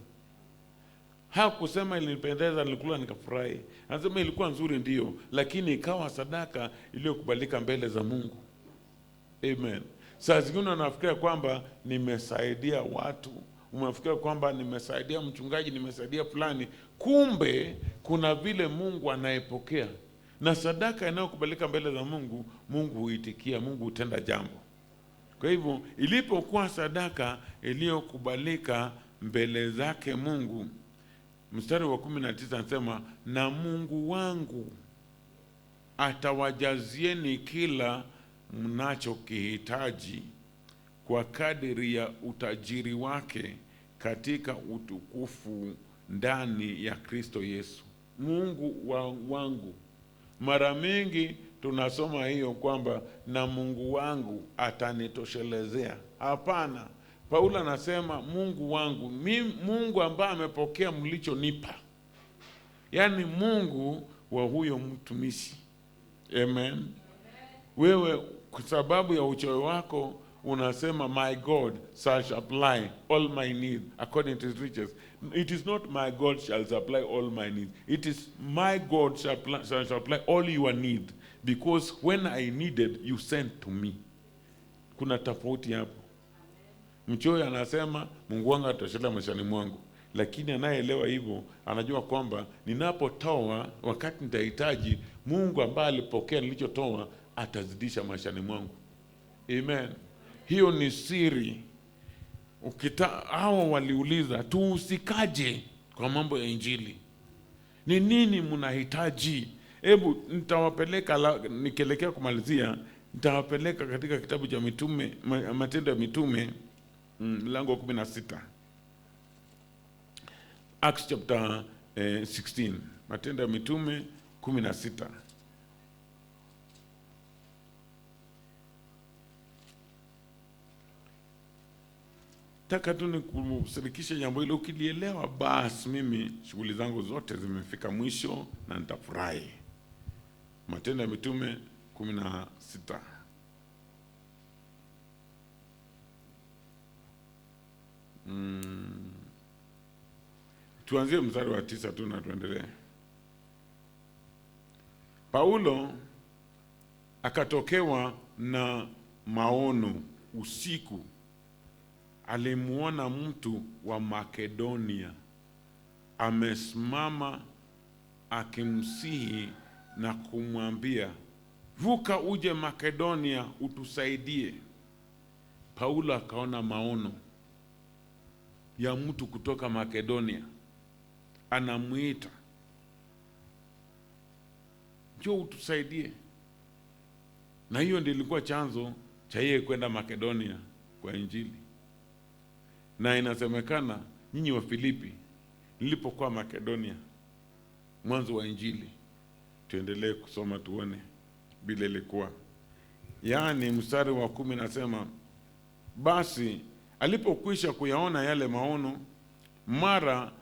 Hakusema ilinipendeza, nilikula nikafurahi. Anasema ilikuwa nzuri ndio, lakini ikawa sadaka iliyokubalika mbele za Mungu. Amen. Saa zingine unafikiria kwamba nimesaidia watu, unafikiria kwamba nimesaidia mchungaji, nimesaidia fulani, kumbe kuna vile Mungu anayepokea. Na sadaka inayokubalika mbele za Mungu, Mungu huitikia, Mungu hutenda jambo. Kwa hivyo ilipokuwa sadaka iliyokubalika mbele zake Mungu, mstari wa 19 anasema, na Mungu wangu atawajazieni kila mnachokihitaji kwa kadiri ya utajiri wake katika utukufu ndani ya Kristo Yesu. Mungu wangu. Mara mingi tunasoma hiyo kwamba na Mungu wangu atanitoshelezea. Hapana. Paulo anasema Mungu wangu, Mungu ambaye amepokea mlichonipa. Yaani Mungu wa huyo mtumishi. Amen. Wewe kwa sababu ya uchoyo wako unasema my God shall supply all my need according to his riches. It is not my God shall supply all my need. It is my God shall supply all your need, because when I needed you sent to me. Kuna tofauti hapo. Mchoyo anasema Mungu wangu atosheleza maishani mwangu, lakini anayeelewa hivyo anajua kwamba ninapotoa wakati nitahitaji, Mungu ambaye alipokea nilichotoa atazidisha maishani mwangu. Amen. Hiyo ni siri. Hao waliuliza tuhusikaje kwa mambo ya Injili? Ni nini mnahitaji? Hebu nitawapeleka, nikielekea kumalizia, nitawapeleka katika kitabu cha mitume, Matendo ya Mitume, mlango wa 16. Acts chapter 16. Matendo ya Mitume 16. Nataka tu nikushirikishe jambo hilo. Ukilielewa basi mimi shughuli zangu zote zimefika mwisho na nitafurahi. Matendo ya Mitume 16. Tuanzie mstari wa 9 tu na tuendelee. Paulo akatokewa na maono usiku. Alimuona mtu wa Makedonia amesimama akimsihi na kumwambia, vuka uje Makedonia utusaidie. Paulo akaona maono ya mtu kutoka Makedonia anamuita, njoo utusaidie. Na hiyo ndiyo ilikuwa chanzo cha yeye kwenda Makedonia kwa Injili. Na inasemekana nyinyi wa Filipi nilipokuwa Makedonia mwanzo wa Injili. Tuendelee kusoma tuone bila ilikuwa. Yaani mstari wa 10 nasema, basi alipokwisha kuyaona yale maono, mara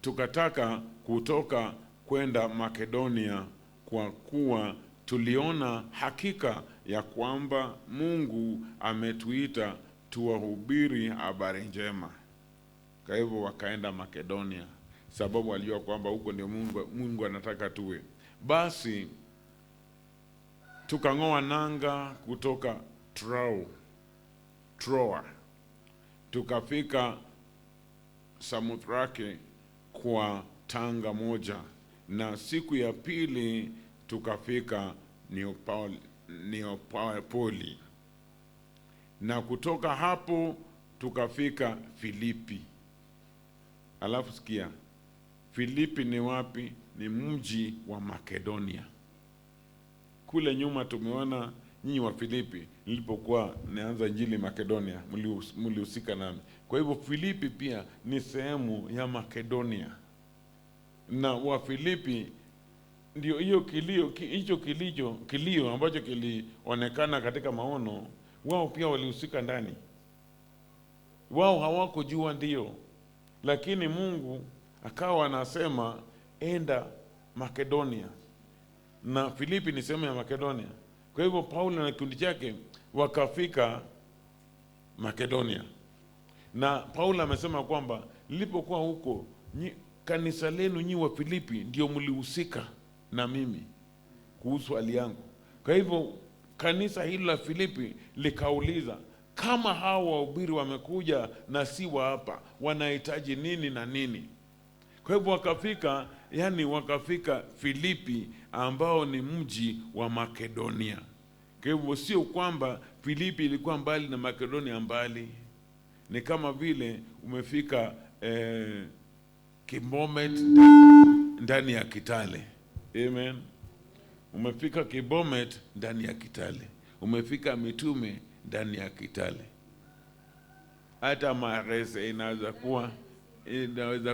tukataka kutoka kwenda Makedonia, kwa kuwa tuliona hakika ya kwamba Mungu ametuita tuwahubiri habari njema. Kwa hivyo wakaenda Makedonia, sababu walijua kwamba huko ndio Mungu anataka tuwe. Basi tukang'oa nanga kutoka Troa, tukafika Samothrake kwa tanga moja, na siku ya pili tukafika Neapoli, na kutoka hapo tukafika Filipi. Alafu sikia, Filipi ni wapi? Ni mji wa Makedonia. Kule nyuma tumeona nyinyi wa Filipi nilipokuwa naanza Injili Makedonia mlihusika nami. Kwa hivyo Filipi pia ni sehemu ya Makedonia. Na wa Filipi ndio hiyo kilio ambacho kilionekana katika maono, wao pia walihusika ndani. Wao hawakujua ndio, lakini Mungu akawa anasema enda Makedonia, na Filipi ni sehemu ya Makedonia. Kwa hivyo Paulo na kikundi chake wakafika Makedonia, na Paulo amesema kwamba nilipokuwa huko, kanisa lenu nyi wa Filipi ndio mlihusika na mimi kuhusu hali yangu. Kwa hivyo kanisa hili la Filipi likauliza, kama hao wahubiri wamekuja na si wa hapa, wanahitaji nini na nini? Kwa hivyo wakafika Filipi, ambao ni mji wa Makedonia. Kwa hivyo sio kwamba Filipi ilikuwa mbali na Makedonia mbali. Ni kama vile umefika Kibomet ndani ya Kitale. Amen. Umefika Kibomet ndani ya Kitale. Umefika Mitume ndani ya Kitale. Hata Marese inaweza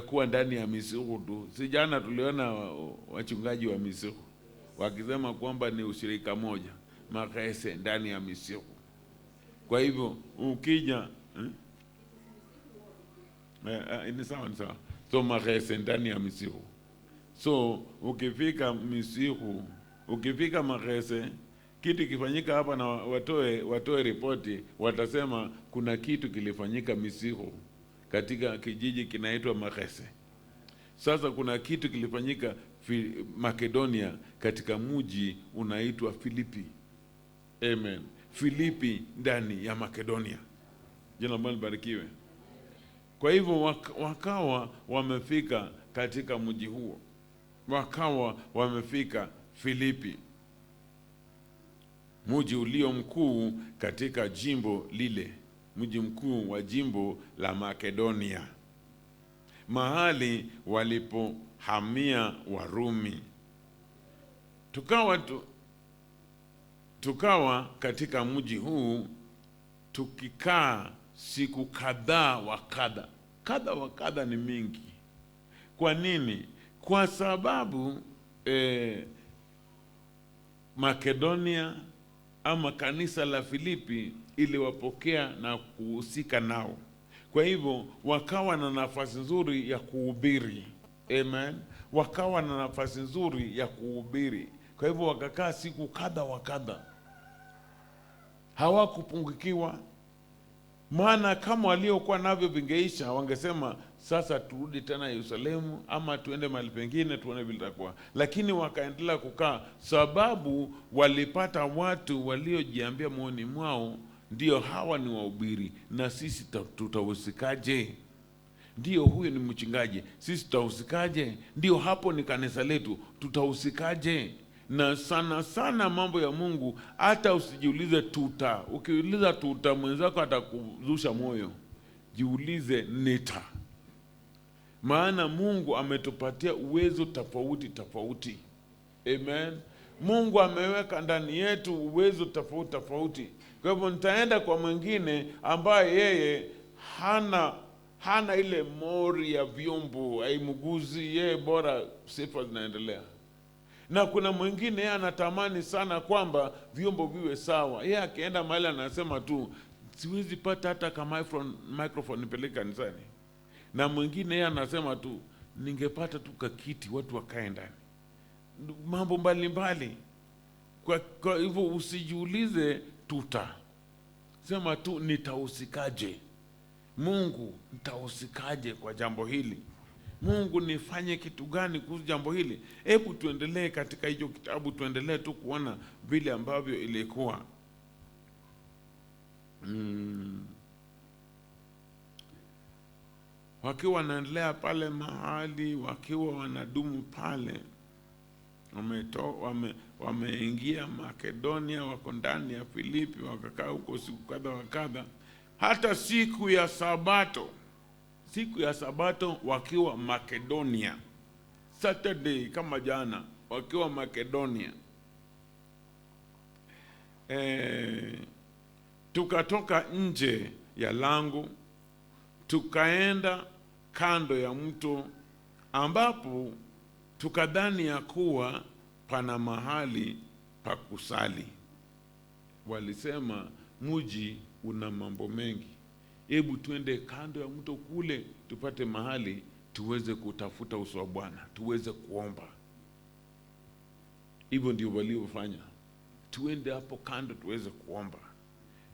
kuwa ndani ya Misiru tu. Sijana tuliona wachungaji wa Misiru wakisema kwamba ni ushirika moja, Marese ndani ya Misiru. Kwa hivyo ukija ni sawa. So Marese ndani ya Misiru. So ukifika Misiru, ukifika Marese, kitu kifanyika hapa na watoe ripoti, watasema kuna kitu kilifanyika Misiru katika kijiji kinaitwa Marese. Sasa kuna kitu kilifanyika Makedonia katika mji unaitwa Filipi. Amen. Filipi ndani ya Makedonia. Jina la Bwana libarikiwe. Kwa hivyo wakawa wamefika katika mji huo. Wakawa wamefika Filipi, mji ulio mkuu katika jimbo lile, mji mkuu wa jimbo la Makedonia, mahali walipohamia Warumi. Tukawa katika mji huu tukikaa siku kadhaa wa kadha ni mingi. Kwa nini? Kwa sababu Makedonia ama kanisa la Filipi iliwapokea na kuhusika nao. Kwa hivyo wakawa na nafasi nzuri ya kuhubiri. Amen. Wakawa na nafasi nzuri ya kuhubiri. Kwa hivyo wakakaa siku kadha wa kadha. Hawakupungukiwa. Maana kama waliokuwa navyo vingeisha, wangesema sasa turudi tena Yerusalemu ama tuende mahali pengine tuone vile itakuwa. Lakini wakaendelea kukaa, sababu walipata watu waliojiambia moyoni mwao, ndio hawa ni wahubiri na sisi tutahusikaje? Ndio huyu ni mchungaji, sisi tutahusikaje? Ndio hapo ni kanisa letu, tutahusikaje? Na sana mambo ya Mungu, hata usijiulize tuta. Ukiuliza tuta, mwenzako atakuzusha moyo. Jiulize nita. Maana Mungu ametupatia uwezo tofauti. Amen. Mungu ameweka ndani yetu uwezo tofauti. Kwa hivyo nitaenda kwa mwingine ambaye yeye hana ile mori ya vyombo, haimuguzi, yeye bora sifa zinaendelea. Na kuna mwingine yeye anatamani sana kwamba vyombo viwe sawa. Yeye akienda mahali anasema tu, siwezi pata hata kama microphone nipeleke kanisani. Na mwingine yeye anasema tu, ningepata tu kakiti watu wakae ndani. Mambo mbalimbali. Kwa hivyo usijiulize tuta. Sema tu nitahusikaje? Mungu, nitahusikaje kwa jambo hili? Mungu, nifanye kitu gani kuhusu jambo hili? Hebu tuendelee katika hicho kitabu, tuendelee tu kuona vile ambavyo ilikuwa. Wakiwa wanaendelea pale mahali, wakiwa wanadumu pale, wameingia Makedonia, wako ndani ya Filipi, wakakaa huko siku kadha wa kadha. Hata siku ya Sabato wakiwa Makedonia, Saturday kama jana, wakiwa Makedonia. Tukatoka nje ya lango, tukaenda kando ya mto, ambapo tukadhani ya kuwa pana mahali pa kusali. Walisema mji una mambo mengi, hebu tuende kando ya mto kule tupate mahali tuweze kutafuta uso wa Bwana, tuweze kuomba. Hivyo ndio waliofanya. Tuende hapo kando tuweze kuomba.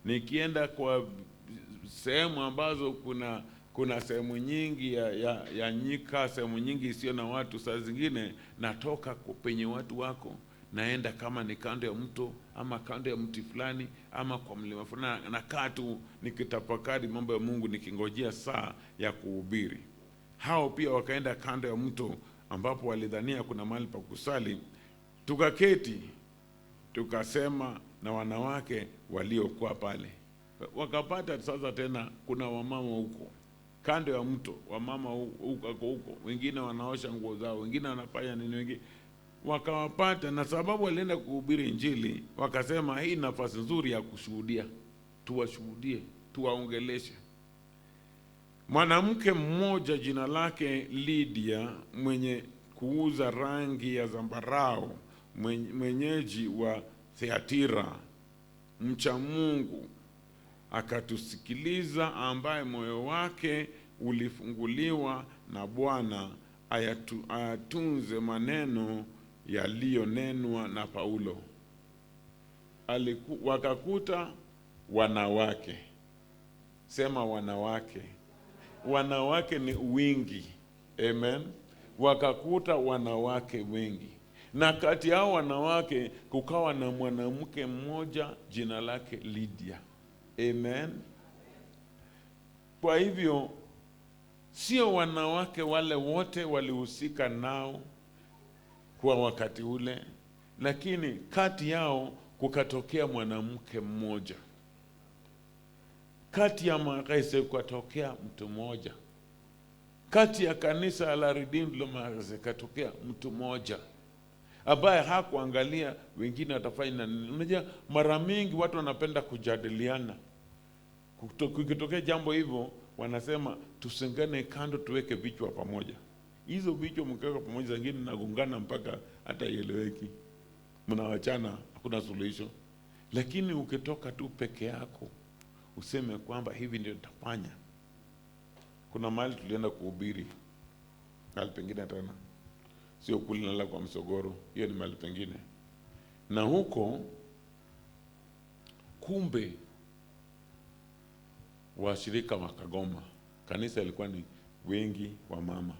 Nikienda kwa sehemu ambazo kuna sehemu nyingi ya nyika, sehemu nyingi isiyo na watu, saa zingine natoka penye watu wako, naenda kama ni kando ya mto ama kando ya mti fulani ama kwa mlima fulani, nakaa tu nikitafakari mambo ya Mungu nikingojea saa ya kuhubiri. Hao pia wakaenda kando ya mto ambapo walidhania kuna mahali pa kusali. Tukaketi tukasema na wanawake waliokuwa pale. Wakapata sasa tena kuna wamama huko kando ya mto, wamama huko, wengine wanaosha nguo zao, wengine wanafanya nini, wengine wakawapata. Na sababu walienda kuhubiri Injili, wakasema hii nafasi nzuri ya kushuhudia, tuwashuhudie, tuwaongeleshe. Mwanamke mmoja jina lake Lydia, mwenye kuuza rangi ya zambarau, mwenyeji wa Thiatira, mcha Mungu, akatusikiliza, ambaye moyo wake ulifunguliwa na Bwana ayatunze maneno yaliyonenwa na Paulo. Wakakuta wanawake. Sema wanawake. Wanawake ni wingi. Amen. Wakakuta wanawake wengi, na kati yao wanawake kukawa na mwanamke mmoja jina lake Lydia. Amen. Kwa hivyo sio wanawake wale wote walihusika nao kwa wakati ule, lakini kati yao kukatokea mwanamke mmoja. Kati ya makaise kukatokea mtu mmoja. Kati ya kanisa la Redeemed katokea mtu mmoja ambaye hakuangalia wengine watafanya nini. Unajua mara mingi watu wanapenda kujadiliana. Kukitokea jambo hivyo wanasema tusengane kando, tuweke vichwa pamoja. Hizo vichwa mkiweka pamoja zingine nagongana mpaka hata ieleweki. Mnawachana, hakuna suluhisho. Lakini ukitoka tu peke yako useme kwamba hivi ndio nitafanya. Kuna mahali tulienda kuhubiri, mahali pengine tena, sio kule nala kwa Msogoro, hiyo ni mahali pengine. Na huko kumbe washirika wakagoma. Kanisa ilikuwa ni wengi wa mama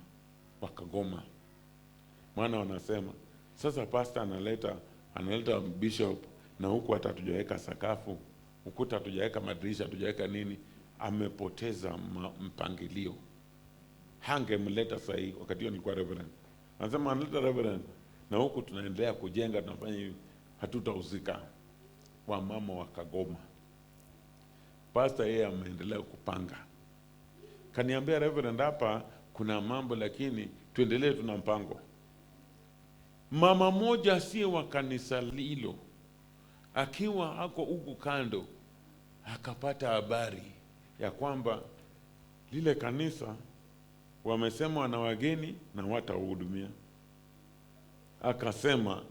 wakagoma. Maana wanasema sasa pastor analeta bishop, na huku hata hatujaweka sakafu, ukuta hatujaweka madirisha, hatujaweka nini, amepoteza mpangilio. Hangemleta sahi wakati hiyo nilikuwa reverend. Anasema analeta reverend na huku tunaendelea kujenga, tunafanya hivi, hatutauzika. Wa mama wakagoma. Pastor yeye ameendelea kupanga. Kaniambia reverend, hapa kuna mambo lakini tuendelee, tuna mpango. Mama moja si wa kanisa hilo akiwa hako huku kando akapata habari ya kwamba lile kanisa wamesema wana wageni na watahudumia. Akasema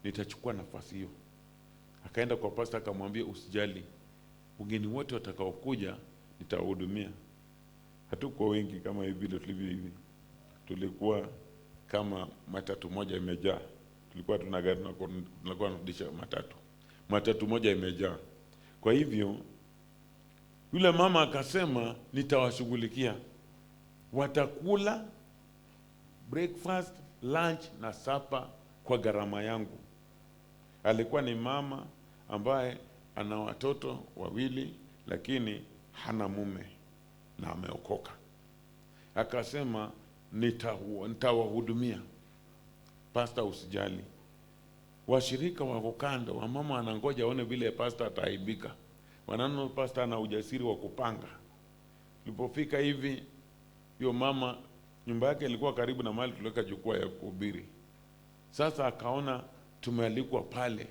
nitachukua nafasi hiyo. Akaenda kwa pastor akamwambia, usijali, wageni wote watakaokuja nitahudumia. Hatuko wengi kama hivi tulivyo hivi. Tulikuwa kama matatu moja imejaa. Tulikuwa tuna gari na tunakuwa tunarudisha matatu moja imejaa. Kwa hivyo yule mama akasema nitawashughulikia. Watakula breakfast, lunch na supper kwa gharama yangu. Alikuwa ni mama ambaye ana watoto wawili lakini hana mume na ameokoka. Akasema nitawahudumia. Pastor, usijali. Washirika wako kando, wamama wanangoja waone vile pastor ataaibika. Wanaona pastor ana ujasiri wa kupanga. Tulipofika hivi, hiyo mama nyumba yake ilikuwa karibu na mahali tuliweka jukwaa ya kuhubiri. Sasa akaona tumealikwa pale,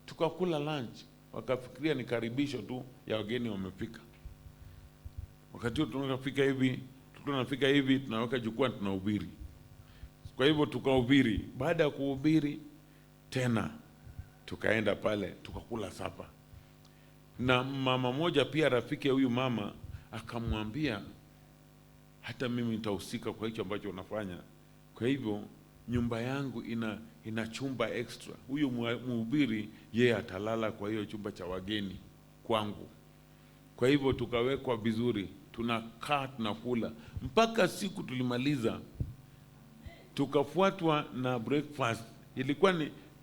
tukakula lunch. Wakafikiria ni karibisho tu ya wageni wamefika. Wakati tunafika hivi tunaweka jukwaa, tunahubiri. Kwa hivyo tukahubiri. Baada ya kuhubiri tena tukaenda pale tukakula sapa. Na mama moja pia rafiki ya huyu mama akamwambia, hata mimi nitahusika kwa hicho ambacho unafanya. Kwa hivyo nyumba yangu ina chumba extra. Huyu mhubiri yeye atalala kwa hiyo chumba cha wageni kwangu. Kwa hivyo tukawekwa vizuri, tunakaa tunakula mpaka siku tulimaliza. Tukafuatwa na breakfast. Ilikuwa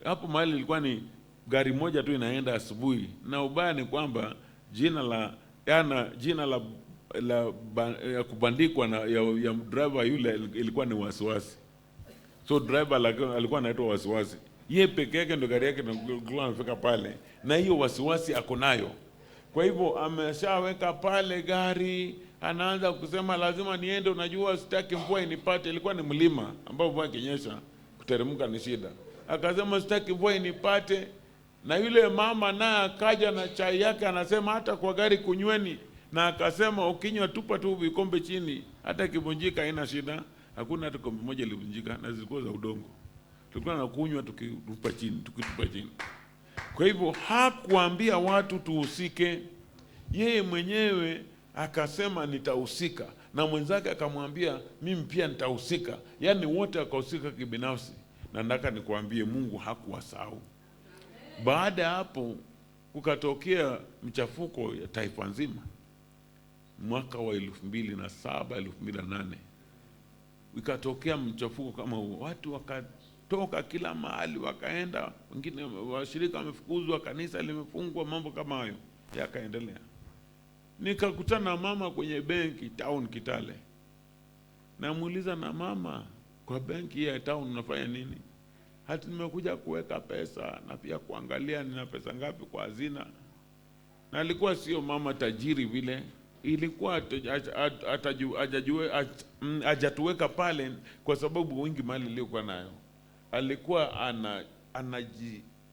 Hapo mahali ilikuwa ni gari moja tu inaenda asubuhi, na ubaya ni kwamba jina la kubandikwa na ya driver yule ilikuwa ni Wasiwasi. So driver alikuwa anaitwa Wasiwasi. Yeye peke yake ndo gari yake ndio anafika pale, na hiyo wasiwasi ako nayo. Kwa hivyo ameshaweka pale gari, anaanza kusema lazima niende, unajua sitaki mvua inipate. Ilikuwa ni mlima ambao mvua ikinyesha kuteremka ni shida. Akasema sitaki mvua inipate, na yule mama naye akaja na chai yake, anasema hata kwa gari kunyweni, na akasema ukinywa tupa tu vikombe chini, hata kivunjika haina shida. Hakuna hata kombe moja livunjika, na zilikuwa za udongo. Tulikuwa na kunywa tukitupa chini. Kwa hivyo hakuambia watu tuhusike, yeye mwenyewe akasema nitahusika, na mwenzake akamwambia mimi pia nitahusika. Yaani wote wakahusika kibinafsi, na nataka nikuambie Mungu hakuwasahau. Baada ya hapo kukatokea mchafuko ya taifa nzima mwaka wa 2007 2008. Ikatokea mchafuko kama huo, watu wakatoka kila mahali wakaenda, wengine washirika wamefukuzwa, kanisa limefungwa, mambo kama hayo yakaendelea. Nikakutana na mama kwenye benki town Kitale. Namuuliza, na mama, kwa benki ya town unafanya nini? Hata nimekuja kuweka pesa na pia kuangalia nina pesa ngapi kwa hazina. Na alikuwa sio mama tajiri vile, ilikuwa hajatuweka pale kwa sababu wingi mali iliyokuwa nayo. Alikuwa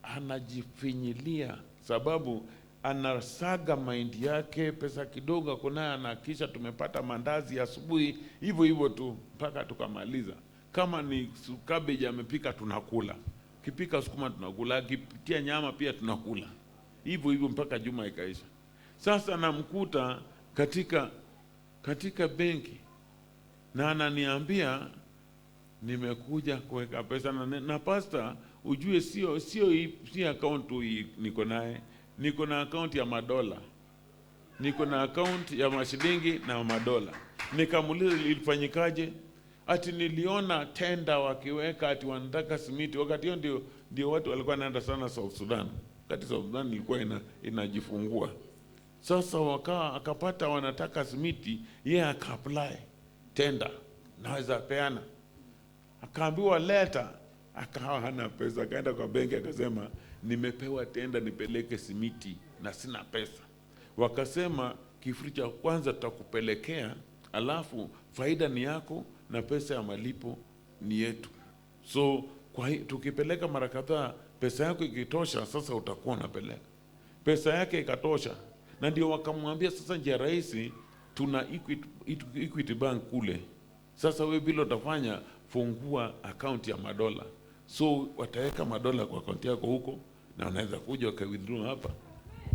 anajifinyilia sababu anasaga mahindi yake, pesa kidogo kuna, na kisha tumepata mandazi asubuhi hivyo tu mpaka tukamaliza. Kama ni cabbage amepika tunakula, kipika sukuma tunakula, kipitia nyama pia tunakula, hivyo mpaka juma ikaisha. Sasa namkuta katika benki, na ananiambia nimekuja kuweka pesa, na pastor ujue sio account niko naye, niko na account ya madola, niko na account ya mashilingi na madola. Nikamuuliza ilifanyikaje? Ati niliona tenda wakiweka ati wanataka simiti. Wakati hiyo ndio watu walikuwa wanaenda sana South Sudan. Wakati South Sudan ilikuwa inajifungua. Sasa akapata wanataka simiti, yeye aka-apply tenda, naweza peana. Akaambiwa leta, akawa hana pesa, akaenda kwa benki akasema nimepewa tenda nipeleke simiti na sina pesa. Wakasema kifuri cha kwanza tutakupelekea, alafu faida ni yako na pesa ya malipo ni yetu. So tukipeleka mara kadhaa, pesa yako ikitosha sasa utakuwa unapeleka. Pesa yake ikatosha, na ndio wakamwambia sasa njia rahisi, tuna Equity Bank kule. Sasa wewe bila utafanya, fungua account ya madola. So wataweka madola kwa account yako huko, na unaweza kuja withdraw hapa.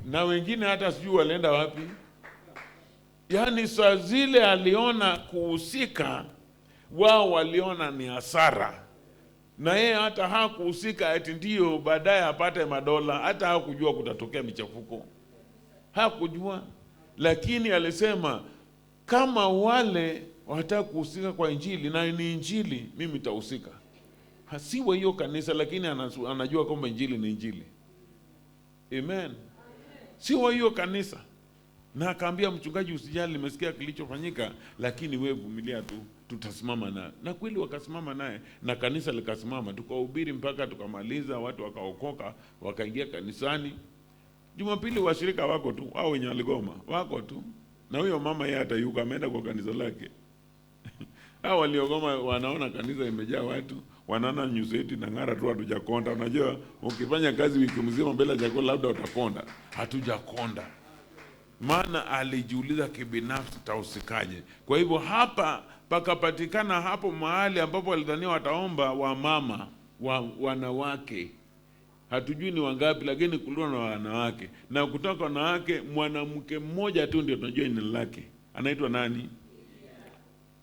Na wengine hata sijui walienda wapi. Yaani saa zile aliona kuhusika, wao waliona ni hasara. Na yeye hata hakuhusika eti ndio baadaye apate madola, hata hakujua kutatokea michafuko. Hakujua, lakini alisema kama wale wataka kuhusika kwa injili na ni injili, mimi nitahusika. Hasiwa hiyo kanisa, lakini anajua kwamba injili ni injili. Amen. Siwa hiyo kanisa. Na akaambia mchungaji, usijali, nimesikia kilichofanyika, lakini wewe vumilia tu, tutasimama naye. Na kweli wakasimama naye, na kanisa likasimama, tukahubiri mpaka tukamaliza, watu wakaokoka, wakaingia kanisani. Jumapili washirika wako tu, wao wenye waligoma wako tu, na huyo mama yeye atayuka ameenda kwa kanisa lake. Hao waliogoma wanaona kanisa imejaa watu, wanaona news yetu na ngara tu, hatujakonda. Unajua ukifanya kazi wiki mzima bila chakula labda utakonda. Hatujakonda. Maana alijiuliza kibinafsi tahusikaje. Kwa hivyo hapa pakapatikana hapo mahali ambapo walidhania wataomba wamama, wanawake. Hatujui ni wangapi, lakini kulikuwa na wanawake. Na kutoka wanawake, mwanamke mmoja tu ndio tunajua jina lake. Anaitwa nani?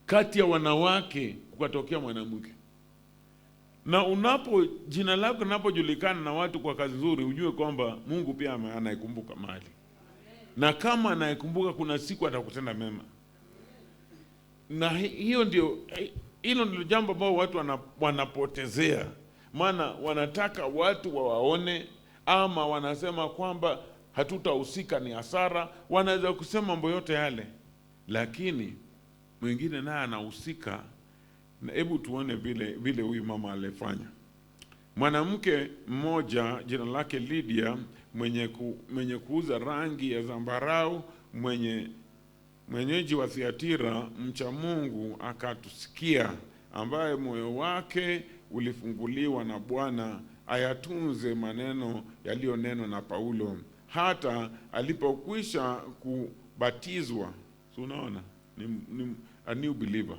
Kati ya wanawake kukatokea mwanamke. Na jina lako linapojulikana na watu kwa kazi nzuri, ujue kwamba Mungu pia anaikumbuka mahali. Na kama anaikumbuka, kuna siku atakutenda mema. Na hilo ndio jambo ambalo watu wanapotezea. maana wanataka watu wawaone, ama wanasema kwamba hatutahusika, ni hasara. Wanaweza kusema mambo yote yale, lakini mwingine naye anahusika. Na hebu tuone vile huyu mama alifanya. Mwanamke mmoja jina lake Lydia, mwenye kuuza rangi ya zambarau, mwenyeji wa Thiatira, mcha Mungu, akatusikia, ambaye moyo wake ulifunguliwa na Bwana ayatunze maneno yaliyonenwa na Paulo. Hata alipokwisha kubatizwa, unaona ni a new believer,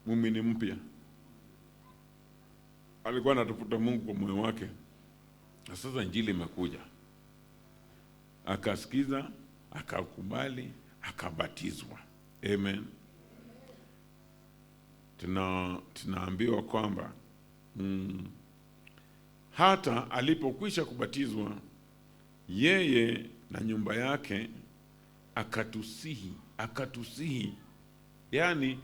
muumini mpya, alikuwa anatafuta Mungu kwa moyo wake. Na sasa injili imekuja, akasikiza, akakubali, akabatizwa. Amen. Tunaambiwa kwamba hata alipokwisha kubatizwa, yeye na nyumba yake akatusihi. Yaani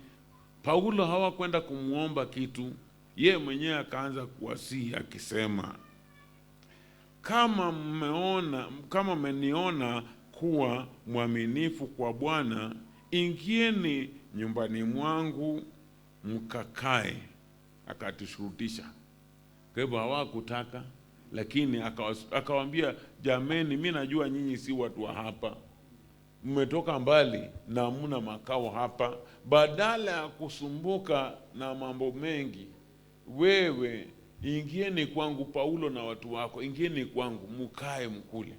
Paulo hawakwenda kumuomba kitu, yeye mwenyewe akaanza kuwasihi akisema, kama mmeniona kuwa mwaminifu kwa Bwana, ingieni nyumbani mwangu mkakae. Akatushurutisha. Kwa hivyo hawakutaka, lakini akawaambia, jameni, mimi najua nyinyi si watu wa hapa, mmetoka mbali na hamna makao hapa. Badala ya kusumbuka na mambo mengi, wewe ingieni kwangu, Paulo na watu wako, ingieni kwangu mkae mkule.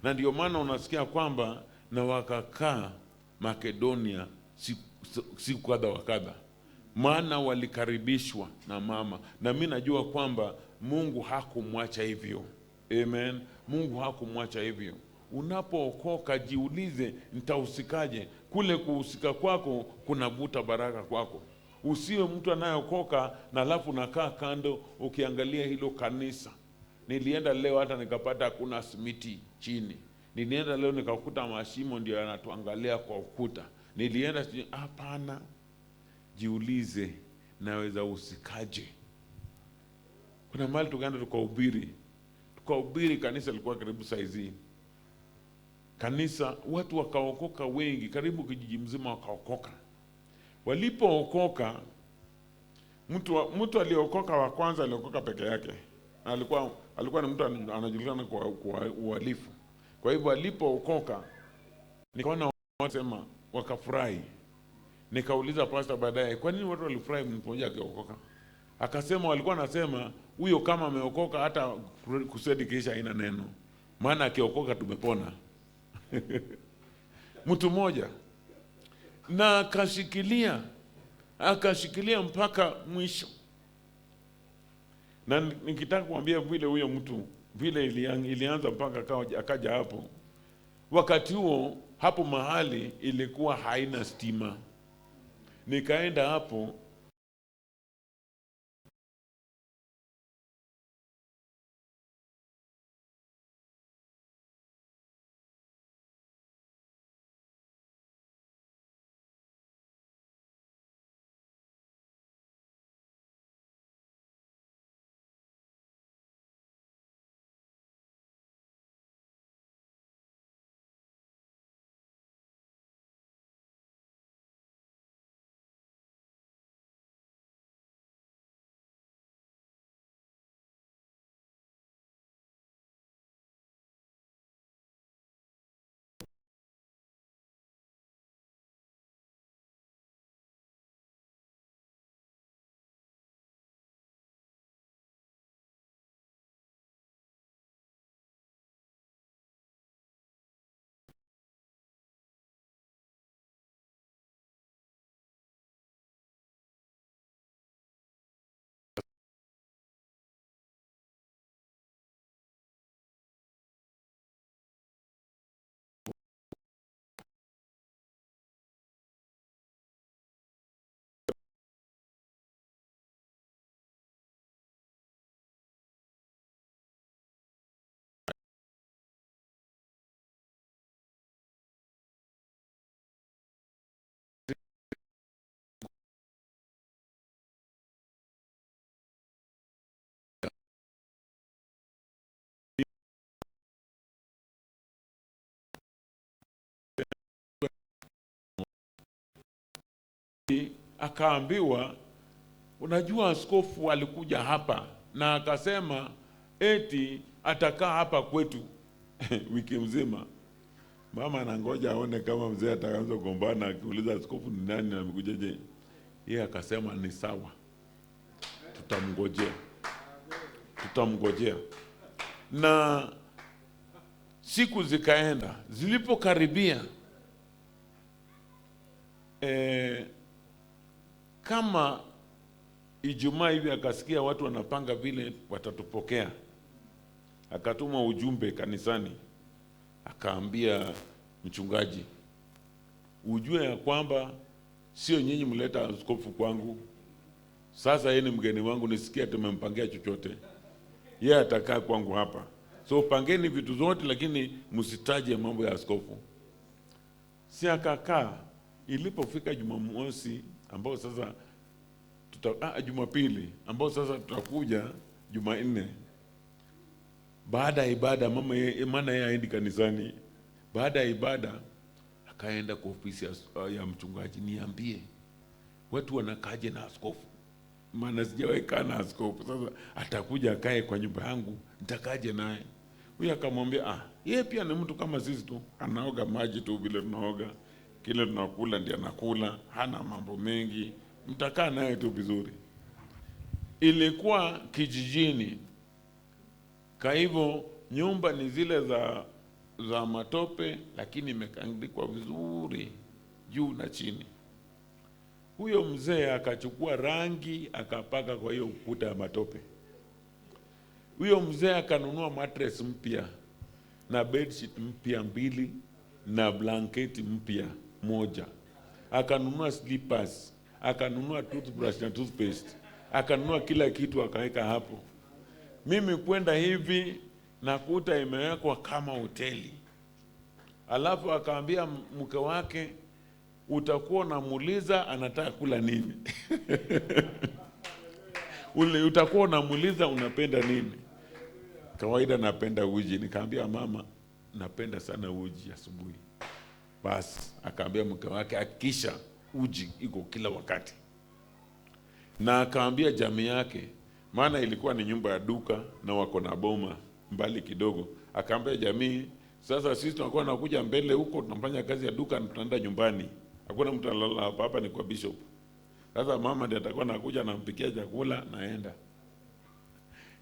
Na ndio maana unasikia kwamba na wakakaa Makedonia siku kadha wa kadha, maana walikaribishwa na mama. Na mimi najua kwamba Mungu hakumwacha hivyo. Amen. Mungu hakumwacha hivyo. Unapookoka jiulize, nitahusikaje? Kule kuhusika kwako kunavuta baraka kwako. Usiwe mtu anayeokoka na alafu nakaa kando ukiangalia hilo kanisa. Nilienda leo hata nikapata hakuna simiti chini. Nilienda leo nikakuta mashimo ndio yanatuangalia kwa ukuta. Nilienda, hapana. Jiulize, naweza usikaje? Kuna mahali tukaenda tukahubiri, kanisa lilikuwa karibu saizi. Kanisa watu wakaokoka wengi, karibu kijiji mzima wakaokoka. Walipookoka, mtu aliokoka wa kwanza aliokoka peke yake. Alikuwa ni mtu anajulikana kwa uhalifu. Kwa hivyo alipookoka, nikaona wanasema wakafurahi. Nikauliza pastor baadaye, kwa nini watu walifurahi mmoja akiokoka? Akasema walikuwa nasema huyo kama ameokoka hata kusedi kisha haina neno, maana akiokoka tumepona. Mtu mmoja na akashikilia mpaka mwisho. Na nikitaka kuambia vile huyo mtu vile ilianza mpaka akaja hapo. Wakati huo hapo mahali ilikuwa haina stima. Nikaenda hapo akaambiwa, unajua askofu alikuja hapa na akasema eti atakaa hapa kwetu wiki mzima. Mama anangoja aone kama mzee ataanza kugombana, akiuliza askofu ni nani na amekuja je. Yeye akasema ni sawa, tutamngojea. Na siku zikaenda, zilipokaribia kama Ijumaa hivi akasikia watu wanapanga vile watatupokea. Akatuma ujumbe kanisani, akaambia mchungaji, ujue ya kwamba sio nyinyi mleta askofu kwangu. Sasa yeye ni mgeni wangu, nisikia tumempangia chochote. Yeye atakaa kwangu hapa. So pangeni vitu zote, lakini msitaje mambo ya askofu. Si akakaa. Ilipofika Jumamosi ambao sasa Jumapili ambao sasa tutakuja Jumanne, baada ya ibada, maana yeye haendi kanisani, baada ya ibada akaenda kwa ofisi ya mchungaji, niambie watu wanakaje na askofu, maana sijawahi kaa na askofu. Sasa atakuja akae kwa nyumba yangu, nitakaje naye? Huyu akamwambia yeye pia ni mtu kama sisi tu, anaoga maji tu vile tunaoga, kile tunakula ndiye anakula, hana mambo mengi, mtakaa naye tu vizuri. Ilikuwa kijijini, kwa hivyo nyumba ni zile za matope, lakini imekandikwa vizuri juu na chini. Huyo mzee akachukua rangi akapaka kwa hiyo ukuta ya matope. Huyo mzee akanunua mattress mpya na bedsheet mpya 2 na blanketi mpya 1. Akanunua slippers, akanunua toothbrush na toothpaste, akanunua kila kitu akaweka hapo. Mimi kwenda hivi nakuta imewekwa kama hoteli. Alafu akaambia mke wake, utakuwa unamuuliza anataka kula nini. Utakuwa unamuuliza unapenda nini. Kawaida napenda uji. Nikaambia mama, napenda sana uji asubuhi. Basi akaambia mke wake hakikisha uji iko kila wakati. Na akaambia jamii yake, maana ilikuwa ni nyumba ya duka na wako na boma mbali kidogo. Akaambia jamii, sasa sisi tunakuwa nakuja mbele huko, tunafanya kazi ya duka na tunaenda nyumbani. Hakuna mtu analala hapa ni kwa bishop. Sasa mama ndiye atakuwa nakuja nampikia chakula naenda.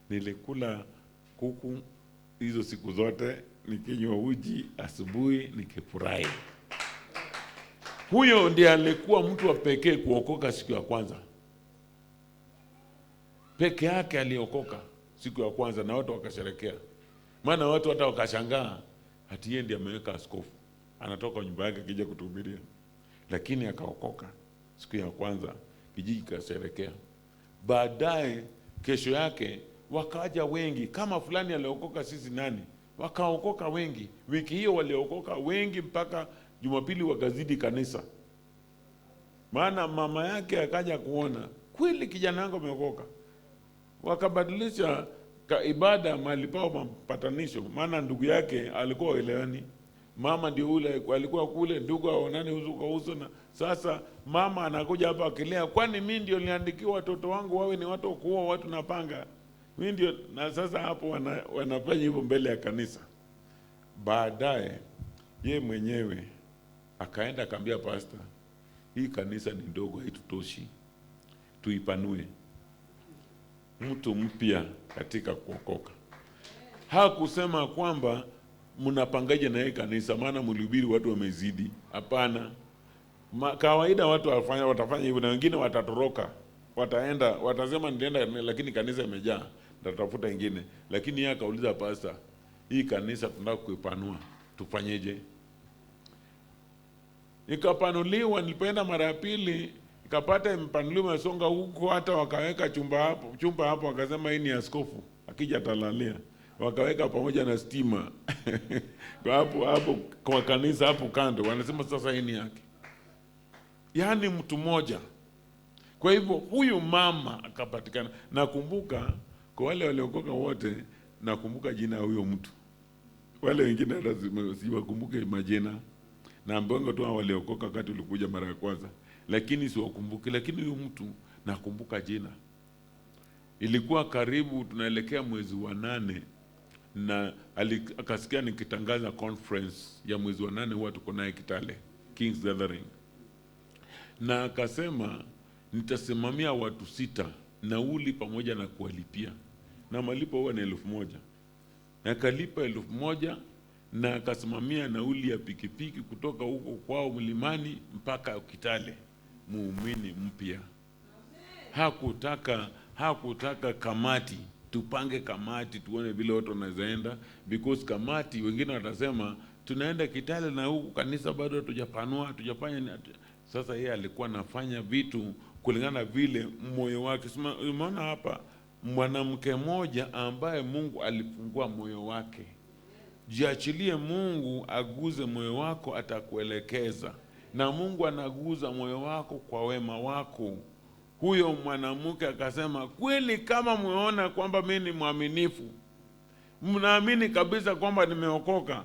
Nilikula kuku hizo siku zote, nikinywa uji asubuhi nikifurahi. Huyo ndiye alikuwa mtu wa pekee kuokoka siku ya kwanza. Peke yake aliokoka siku ya kwanza na watu wakasherekea. Maana watu hata wakashangaa, ati yeye ndiye ameweka askofu, anatoka nyumba yake kija kutuhubiria. Lakini akaokoka siku ya kwanza, kijiji kasherekea. Baadaye kesho yake wakaja wengi, kama fulani aliokoka sisi nani, wakaokoka wengi. Wiki hiyo waliokoka wengi mpaka Jumapili wakazidi kanisa. Maana mama yake akaja kuona kweli kijana wangu ameokoka. Wakabadilisha ibada mahali pao mapatanisho, maana ndugu yake alikuwa elewani. Mama ndio ule alikuwa kule, ndugu aonane uso kwa uso. Na sasa mama anakuja hapa akilea, kwani mimi ndio niliandikiwa watoto wangu wawe ni watu kuoa watu napanga. Mimi ndio. Na sasa hapo wanafanya hivyo mbele ya kanisa. Baadaye ye mwenyewe akaenda akaambia pastor, hii kanisa ni ndogo, haitutoshi, tuipanue. Mtu mpya katika kuokoka. Hakusema kwamba mnapangaje na hii kanisa maana mlihubiri watu wamezidi. Hapana. Kawaida watu watafanya hivyo na wengine watatoroka. Wataenda, watasema nilienda lakini kanisa imejaa, nitatafuta ingine. Lakini yeye akauliza pastor, hii kanisa tunataka kuipanua, tufanyeje? Ikapanuliwa. Nilipoenda mara ya pili ikapata impanuliwa Songa huko, hata wakaweka chumba hapo wakasema hii ni askofu akija atalalia. Wakaweka pamoja na stima hapo kwa kanisa hapo kando, wanasema sasa hii ni yake. Yaani mtu mmoja. Kwa hivyo huyu mama akapatikana. Nakumbuka kwa wale waliokoka wote, nakumbuka jina huyo mtu. Wale wengine hata siwakumbuke majina. Na mbongo tu waliokoka wakati ulikuja mara ya kwanza. lakini siwakumbuki. Lakini huyu mtu nakumbuka jina. Ilikuwa karibu tunaelekea mwezi wa 8 na akasikia nikitangaza conference ya mwezi wa 8 huwa tuko naye Kitale, King's Gathering. Na akasema nitasimamia watu 6 nauli pamoja na kuwalipia. Na malipo huwa ni 1,000. Na akalipa 1,000 na akasimamia nauli ya pikipiki kutoka huko kwao Mlimani mpaka Kitale. Muumini mpya. Hakutaka kamati, tupange kamati tuone vile watu wanazaenda, because kamati wengine watasema tunaenda Kitale na huku kanisa bado hatujapanua, hatujafanya. Sasa yeye alikuwa anafanya vitu kulingana vile moyo wake. Umeona hapa mwanamke mmoja ambaye Mungu alifungua moyo wake. Jiachilie Mungu aguze moyo wako, atakuelekeza. Na Mungu anaguza moyo wako kwa wema wako. Huyo mwanamke akasema, kweli kama muona kwamba mimi ni mwaminifu, mnaamini kabisa kwamba nimeokoka,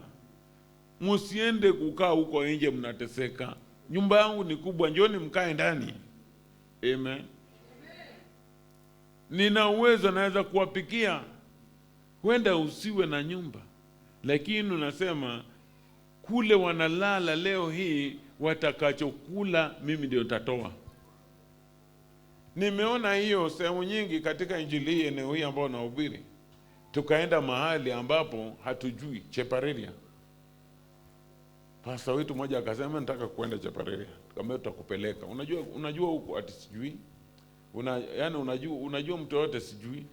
msiende kukaa huko nje mnateseka. Nyumba yangu ni kubwa, njoni mkae ndani. Amen. Nina uwezo, naweza kuwapikia. Huenda usiwe na nyumba, lakini unasema kule wanalala leo hii, watakachokula mimi ndio nitatoa. Nimeona hiyo sehemu nyingi katika injili hii eneo hii ambao nahubiri. Tukaenda mahali ambapo hatujui, Chepareria. Pasta wetu mmoja akasema nataka kwenda Chepareria. Tukamwambia tutakupeleka. Unajua huko ati sijui. Yaani unajua mtu yote sijui.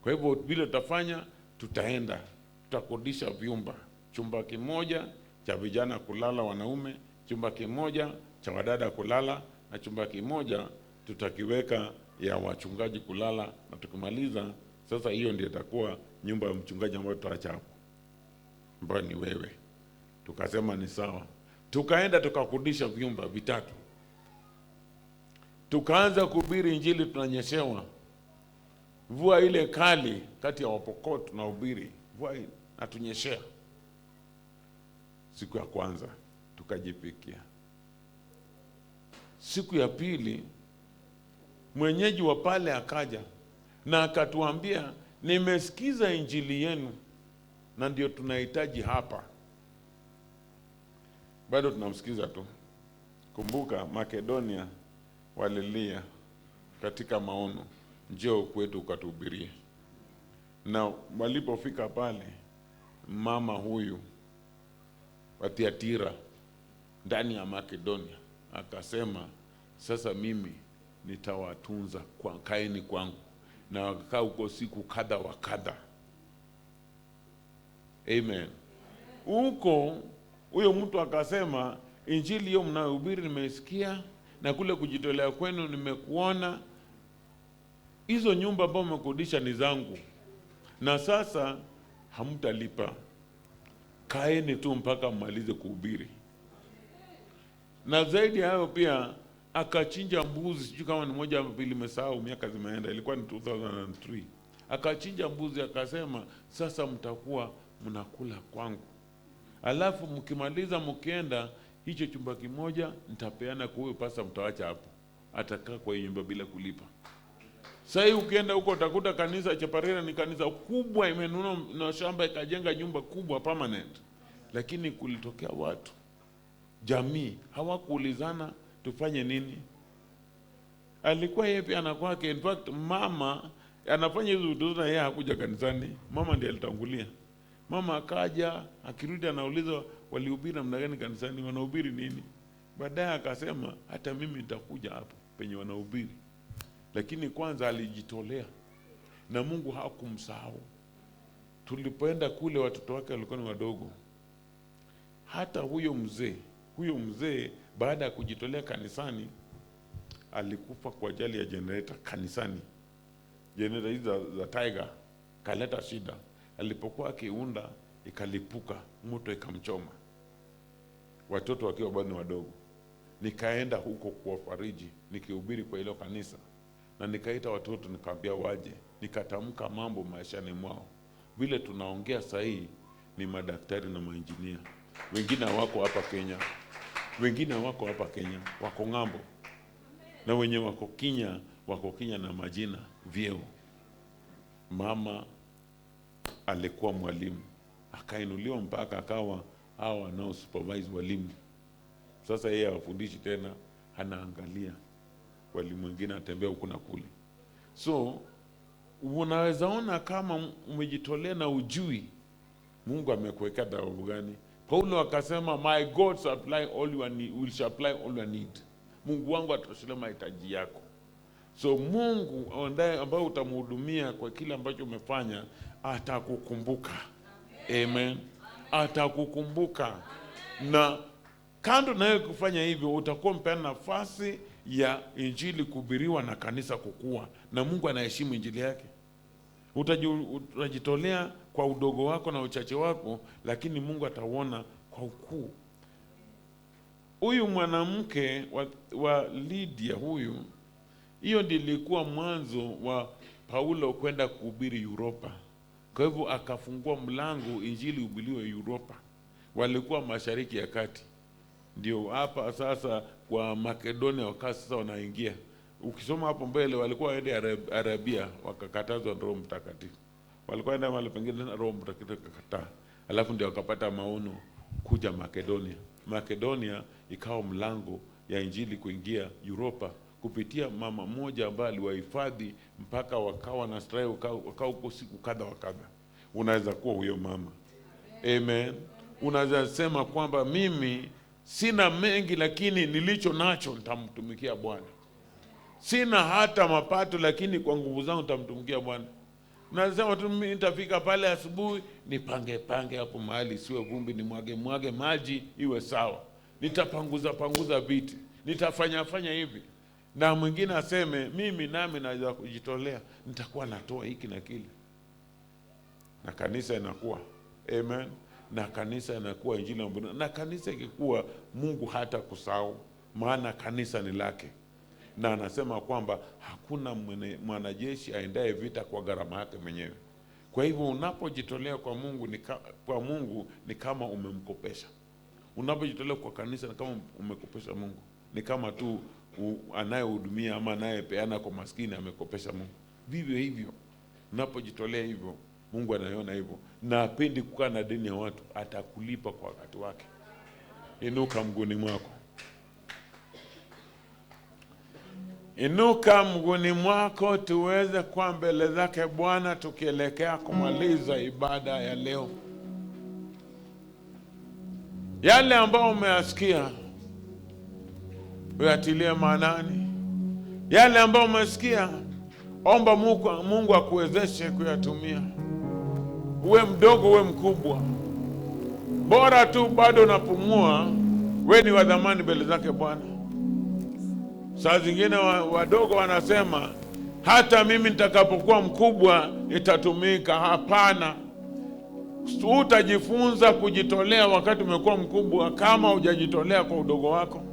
Kwa hivyo vile tutafanya, tutaenda. Tutakodisha vyumba. Chumba kimoja cha vijana kulala wanaume, chumba kimoja cha wadada kulala, na chumba kimoja tutakiweka ya wachungaji kulala. Na tukimaliza sasa, hiyo ndio itakuwa nyumba ya mchungaji ambayo tutaacha hapo, ambayo ni wewe. Tukasema ni sawa. Tukaenda tukakodisha vyumba 3. Tukaanza kuhubiri injili, tunanyeshewa. Mvua ile kali kati ya Wapokot tunahubiri, mvua inatunyeshea. Siku ya kwanza tukajipikia. Siku ya pili mwenyeji wa pale akaja na akatuambia, nimesikiza injili yenu na ndio tunahitaji hapa. Bado tunamsikiza tu. Kumbuka Makedonia walilia katika maono, njoo kwetu ukatuhubirie. Na walipofika pale, mama huyu wa Thiatira ndani ya Makedonia akasema, sasa mimi nitawatunza, kaeni kwangu. Na wakakaa huko siku kadha wa kadha. Amen. Huko huyo mtu akasema, injili hiyo mnayohubiri nimesikia, na kule kujitolea kwenu nimekuona. Hizo nyumba ambazo mmekodisha ni zangu, na sasa hamtalipa. Kaeni tu mpaka mmalize kuhubiri. Na zaidi ya hayo pia akachinja mbuzi, sijui kama ni moja mbili, nimesahau, miaka zimeenda, ilikuwa ni 2003. Akachinja mbuzi akasema, sasa mtakuwa mnakula kwangu. Alafu mkimaliza mkienda, hicho chumba kimoja nitapeana kwa huyo pasa, mtawacha hapo. Atakaa kwa hiyo nyumba bila kulipa. Sasa ukienda huko utakuta kanisa Chepareria ni kanisa kubwa, imenunua na shamba ikajenga nyumba kubwa permanent. Lakini kulitokea watu, jamii, hawakuulizana tufanye nini. Alikuwa yeye pia anakwake. In fact mama anafanya hizo vitu na yeye hakuja kanisani. Mama ndiye alitangulia. Mama akaja, akirudi anauliza walihubiri namna gani kanisani, wanahubiri nini? Baadaye akasema hata mimi nitakuja hapo penye wanahubiri. Lakini kwanza alijitolea na Mungu hakumsahau. Tulipoenda kule watoto wake walikuwa ni wadogo. Hata huyo mzee baada ya kujitolea kanisani alikufa kwa ajali ya generator kanisani. Generator hizo za Tiger kaleta shida. Alipokuwa akiunda ikalipuka, moto ikamchoma. Watoto wakiwa bado wadogo. Nikaenda huko kuwafariji, nikihubiri kwa hilo kanisa. Na nikaita watoto nikamwambia waje, nikatamka mambo maishani mwao. Vile tunaongea sasa hii ni madaktari na maengineer. Wengine wako hapa Kenya. Wengine wako hapa Kenya, wako ng'ambo. Na wenye wako Kinya na majina vyeo. Mama alikuwa mwalimu, akainuliwa mpaka akawa hao wanao supervise walimu. Sasa yeye hawafundishi tena, anaangalia walimu wengine atembea huku na kule. So unaweza ona kama umejitolea na ujui Mungu amekuweka dhawabu gani. Paulo akasema, my God supply all your need, will supply all your need. Mungu wangu atosheleza mahitaji yako. So Mungu ambaye utamhudumia kwa kile ambacho umefanya, atakukumbuka. Amen. Atakukumbuka. Na kando nawe kufanya hivyo, utakuwa mpana nafasi ya injili kuhubiriwa na kanisa kukua, na Mungu anaheshimu injili yake. Utajitolea kwa udogo wako na uchache wako, lakini Mungu atauona kwa ukuu. Huyu mwanamke wa Lydia huyu, hiyo ndiyo ilikuwa mwanzo wa Paulo kwenda kuhubiri Europa. Kwa hivyo akafungua mlango injili uhubiriwe Europa. Walikuwa Mashariki ya Kati. Ndio hapa sasa kwa Makedonia wakati sasa wanaingia. Ukisoma hapo mbele walikuwa waende Arabia, wakakatazwa na Roho Mtakatifu. Walikuwa waende mahali pengine na Roho Mtakatifu akakataa. Alafu ndio wakapata maono kuja Makedonia. Makedonia ikawa mlango ya injili kuingia Europa kupitia mama mmoja ambaye aliwahifadhi mpaka wakawa na strai, wakao huko siku kadha wa kadha. Unaweza kuwa huyo mama. Amen. Unaweza sema kwamba mimi sina mengi, lakini nilicho nacho nitamtumikia Bwana. Sina hata mapato, lakini kwa nguvu zangu nitamtumikia Bwana. Unasema tu mimi nitafika pale asubuhi, nipange hapo mahali siwe vumbi, ni mwage maji iwe sawa. Nitapanguza viti. Nitafanya hivi. Na mwingine aseme mimi nami naweza kujitolea, nitakuwa natoa hiki na kile. Na kanisa inakuwa. Amen. Na kanisa inakuwa injili mbona. Na kanisa ikikuwa, Mungu hata kusahau, maana kanisa ni lake. Na anasema kwamba hakuna mwanajeshi aendaye vita kwa gharama yake mwenyewe. Kwa hivyo unapojitolea kwa Mungu ni kama umemkopesha. Unapojitolea kwa kanisa ni kama umekopesha Mungu. Ni kama tu anayehudumia ama anayepeana kwa maskini amekopesha Mungu. Vivyo hivyo unapojitolea hivyo, Mungu anaona hivyo, na hapendi kukaa na deni ya watu, atakulipa kwa wakati wake. Inuka mguuni mwako. Inuka mguuni mwako tuweze kwa mbele zake Bwana tukielekea kumaliza ibada ya leo. Yale ambao umeyasikia uyatilie maanani. Yale ambao umesikia, omba Mungu akuwezeshe kuyatumia. Uwe mdogo uwe mkubwa, bora tu bado unapumua, wewe ni wa dhamani mbele zake Bwana. Saa zingine wadogo wanasema hata mimi nitakapokuwa mkubwa nitatumika. Hapana. Utajifunza kujitolea wakati umekuwa mkubwa kama hujajitolea kwa udogo wako.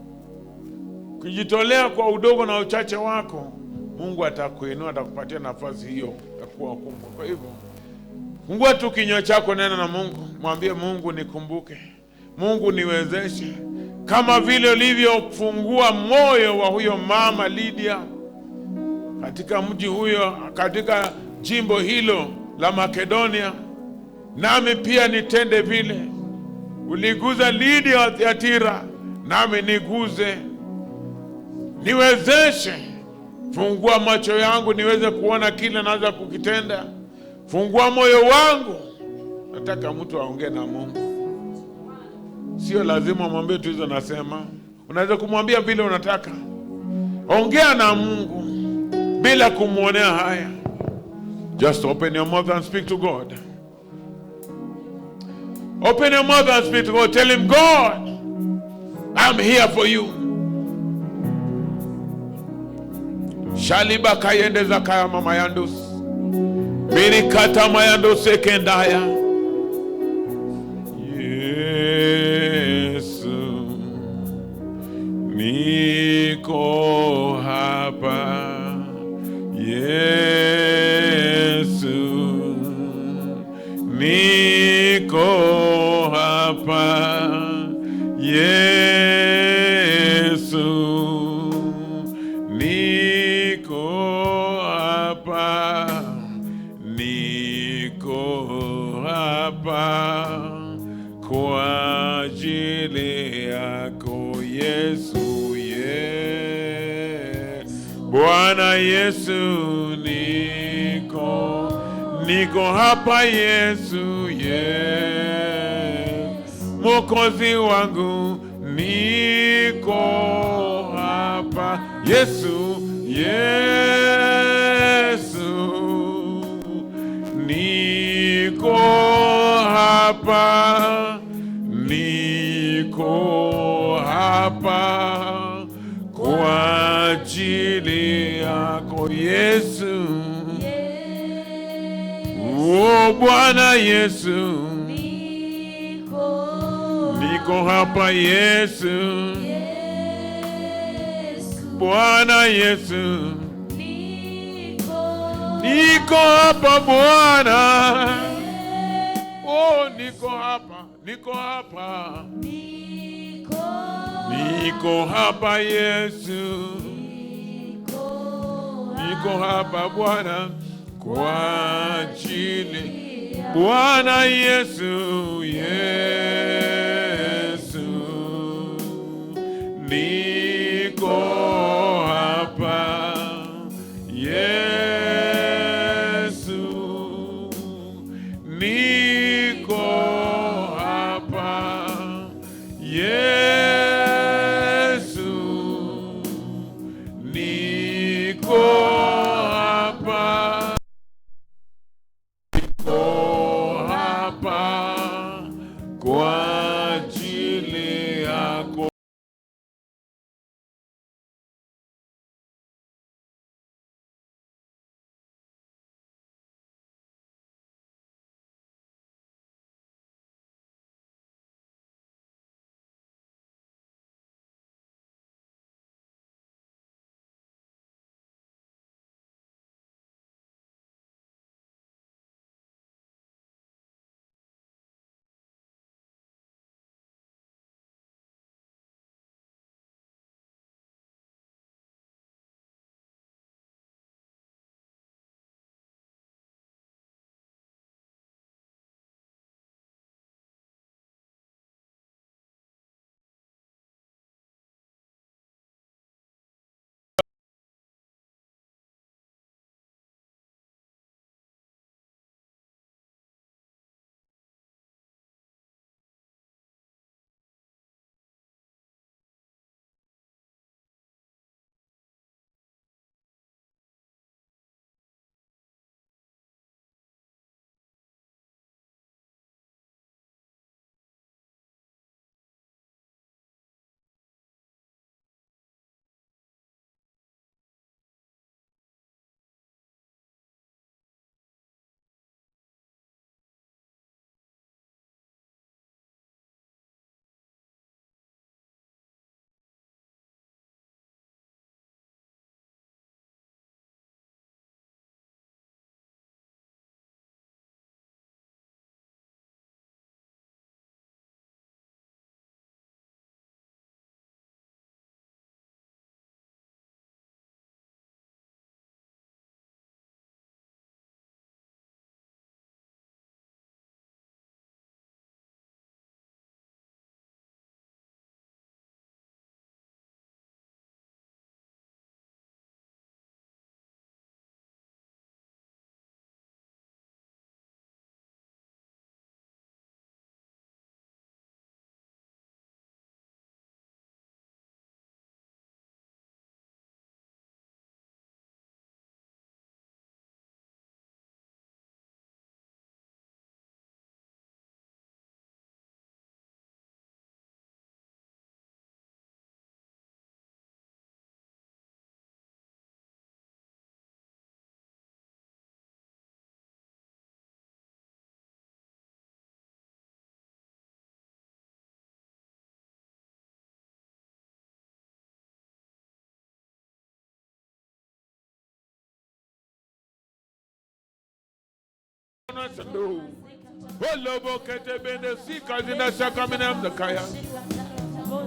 Kujitolea kwa udogo na uchache wako, Mungu atakuinua, atakupatia nafasi hiyo ya kuwa mkubwa. Kwa hivyo fungua tu kinywa chako, nena na Mungu, mwambie Mungu nikumbuke, Mungu niwezeshe, kama vile ulivyofungua moyo wa huyo mama Lydia katika mji huyo, katika jimbo hilo la Makedonia, nami pia nitende vile. Uliguza Lydia wa Thiatira, nami niguze. Niwezeshe, fungua macho yangu niweze kuona kile naweza kukitenda. Fungua moyo wangu. Nataka mtu aongee na Mungu. Sio lazima mwambie tu hizo nasema. Unaweza kumwambia vile unataka. Ongea na Mungu bila kumuonea haya. Just open your mouth and speak to God. Open your mouth and speak to God. Tell him, God, I'm here for you. Shaliba kayende zakaya mama yandus. Mirikata mayandus sekendaya. Yesu, niko hapa. Yesu, niko hapa. Yesu, hapa kwa ajili yako Yesu. Bwana Yesu, niko hapa Yesu. Mwokozi wangu, niko hapa Yesu. Niko hapa kwa ajili yako Yesu. Oh Bwana Yesu, niko hapa Yesu. Bwana Yesu, niko hapa Bwana. Oh, niko hapa Yesu. Niko hapa Bwana kwa ajili Bwana Yesu. Niko hapa Yesu. Niko hapa Yesu. Niko hapa kwa ajili yako.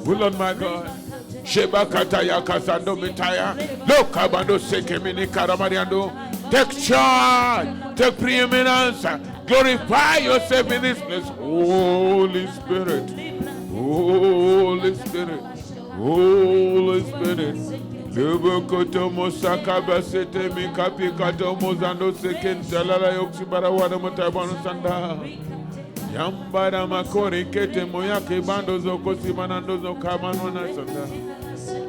Oh Lord my God, Shebakata yakasando mitaya. Lokabando sekemini karamariando. Take charge. Take preeminence. Glorify yourself in this place. Holy Spirit. Holy Spirit. Holy Spirit. Lubukoto mosaka basete mikapi kato mozando seken talala yoksibara wana mutabano sanda. Yambara makori kete moyake bando zoko simanando zoka manwana sanda.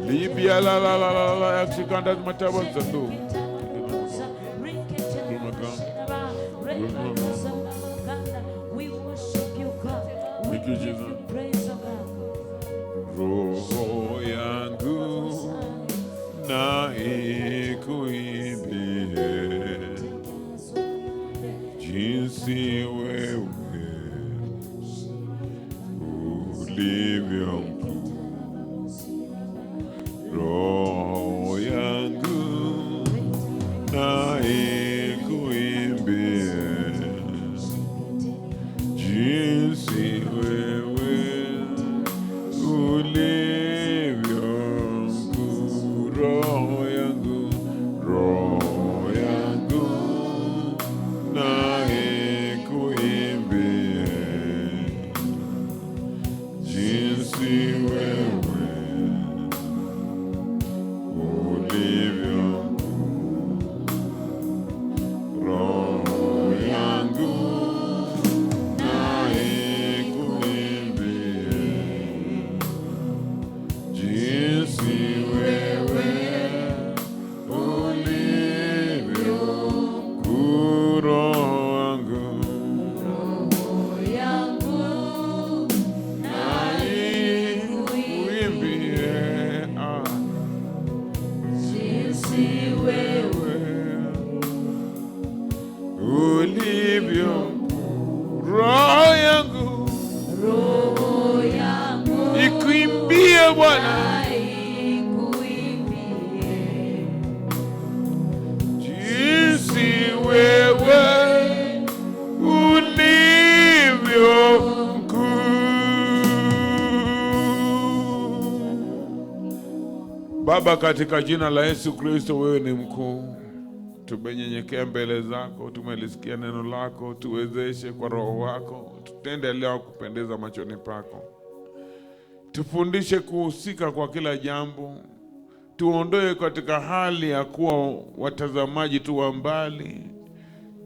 Libya la la la la la yaksikanda mataban sando. Thank you, Jesus. Roho yangu na ikuimbie jinsi wewe ulivyo mkuu. Roho yangu na ikuimbie jinsi wewe ulivyo mkuu. Roho yangu na ikuimbie jinsi wewe ulivyo mkuu. Roho yangu na ikuimbie jinsi wewe ulivyo mkuu. Roho yangu na ikuimbie jinsi wewe ulivyo mkuu. Roho yangu ikuimbie Bwana jinsi wewe ulivyo mkuu. Baba, katika jina la Yesu Kristo, wewe ni mkuu. Tumenyenyekea mbele zako, tumelisikia neno lako, tuwezeshe kwa Roho wako, tutende leo kupendeza machoni pako. Tufundishe kuhusika kwa kila jambo, tuondoe katika hali ya kuwa watazamaji tu wa mbali,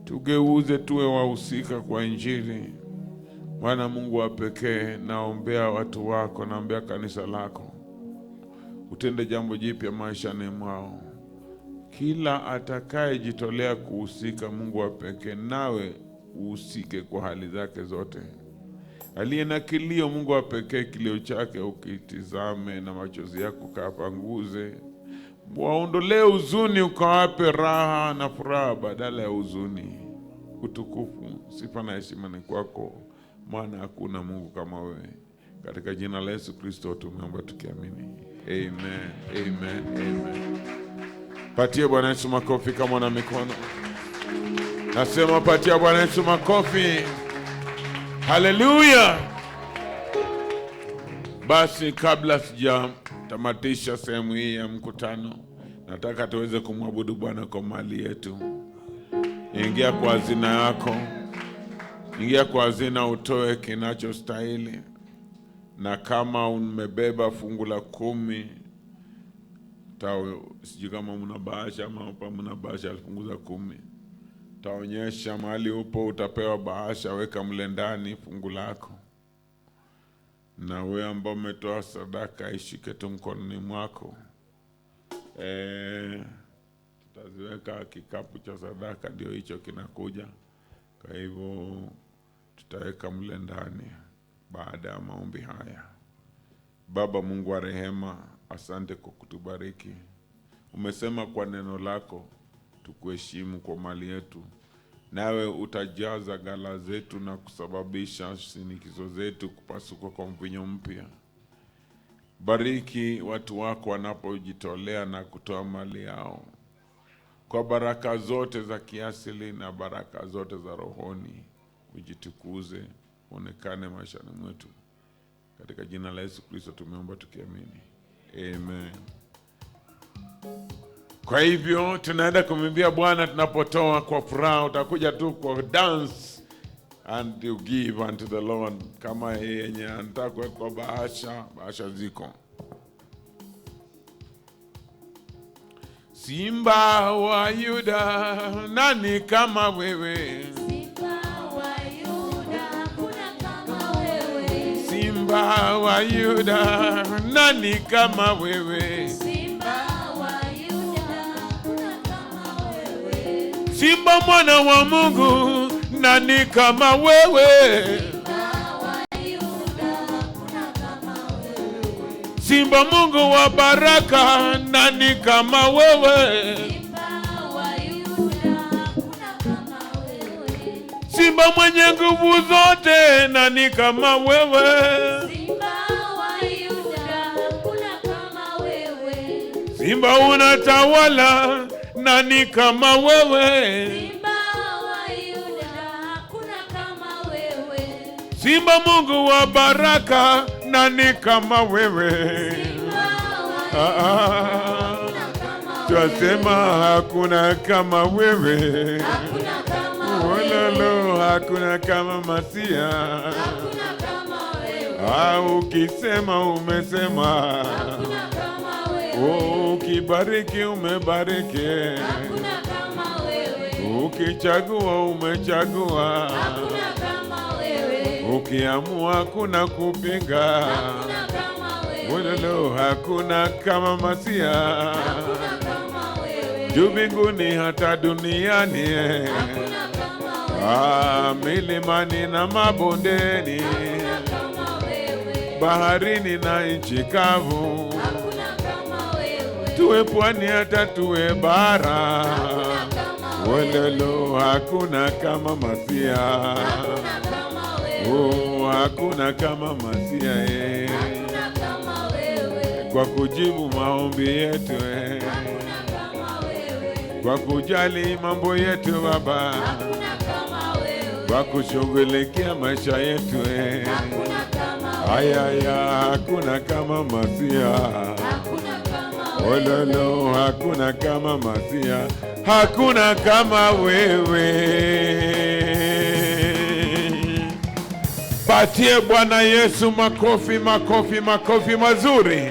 tugeuze tuwe wahusika kwa Injili. Bwana Mungu wa pekee, naombea watu wako, naombea kanisa lako, utende jambo jipya maishani mwao. Kila atakayejitolea kuhusika, Mungu wa pekee, nawe uhusike kwa hali zake zote. Aliye na kilio, Mungu wa pekee, kilio chake ukitizame na machozi yako kapanguze. Waondolee huzuni, ukawape raha na furaha badala ya huzuni. Utukufu, sifa na heshima ni kwako, maana hakuna Mungu kama wewe. Katika jina la Yesu Kristo tumeomba tukiamini. Amen. Amen. Amen. Patia Bwana Yesu makofi kama una mikono. Nasema patia Bwana Yesu makofi. Haleluya. Basi kabla sijatamatisha sehemu hii ya mkutano, nataka tuweze kumwabudu Bwana kwa mali yetu. Ingia kwa hazina yako. Ingia kwa hazina, utoe kinachostahili. Na kama umebeba fungu la 10, sijui kama mna bahasha ama hapa mna bahasha fungu la 10. Taonyesha mahali upo, utapewa bahasha, weka mle ndani fungu lako. Na wewe ambao umetoa sadaka, ishike tu mkononi mwako. Tutaziweka kikapu cha sadaka, ndio hicho kinakuja. Kwa hivyo tutaweka mle ndani baada ya maombi haya. Baba Mungu wa rehema, asante kwa kutubariki. Umesema kwa neno lako tukuheshimu kwa mali yetu, nawe utajaza ghala zetu na kusababisha shinikizo zetu kupasuka kwa mvinyo mpya. Bariki watu wako wanapojitolea na kutoa mali yao, kwa baraka zote za kiasili na baraka zote za rohoni. Ujitukuze, onekane maishani mwetu. Katika jina la Yesu Kristo tumeomba tukiamini. Amen. Kwa hivyo tunaenda kumwimbia Bwana tunapotoa kwa furaha. Utakuja tu kwa dance and you give unto the Lord. Kama yenye anataka kwa bahasha ziko. Simba wa Yuda, nani kama wewe? Simba wa Yuda, kuna kama wewe. Simba wa Yuda, nani kama wewe? Simba wa Yuda, kuna kama wewe. Simba mwana wa Mungu, nani kama wewe? Simba wa Yuda, kuna kama wewe. Simba Mungu wa baraka, nani kama wewe? Simba wa Yuda, kuna kama wewe. Simba mwenye nguvu zote, nani kama wewe? Simba wa Yuda, kuna kama wewe. Simba unatawala, nani kama wewe? Simba wa Yuda, kuna kama wewe. Simba Mungu wa baraka, nani kama wewe? Simba wa Yuda, Twasema hakuna kama wewe. hakuna kama wewe. Ololo, hakuna kama Masia. Hakuna kama wewe. Ukisema umesema. Hakuna kama wewe. Ukibariki umebariki. Hakuna kama wewe. Ukichagua umechagua. Hakuna kama wewe. Ukiamua hakuna kupinga. Hakuna kama wewe. Ololo, hakuna kama Masia. Hakuna kama wewe. Juu mbinguni hata duniani. Hakuna kama wewe. Milimani na mabondeni. Hakuna kama wewe. Baharini na nchi kavu. Hakuna kama wewe. Tuwe pwani hata tuwe bara. Hakuna kama wewe. Ololo, hakuna kama Masia. Hakuna kama wewe. Hakuna kama Masia. Hakuna kama wewe. Kwa kujibu maombi yetu. Hakuna kama wewe. Kwa kujali mambo yetu Baba. Hakuna kama wewe. Kwa kushughulikia maisha yetu. Hakuna kama wewe. Ayaya, hakuna kama Masia. Hakuna kama wewe. Ololo, hakuna kama Masia. Hakuna kama wewe. Patie Bwana Yesu makofi, makofi, makofi mazuri.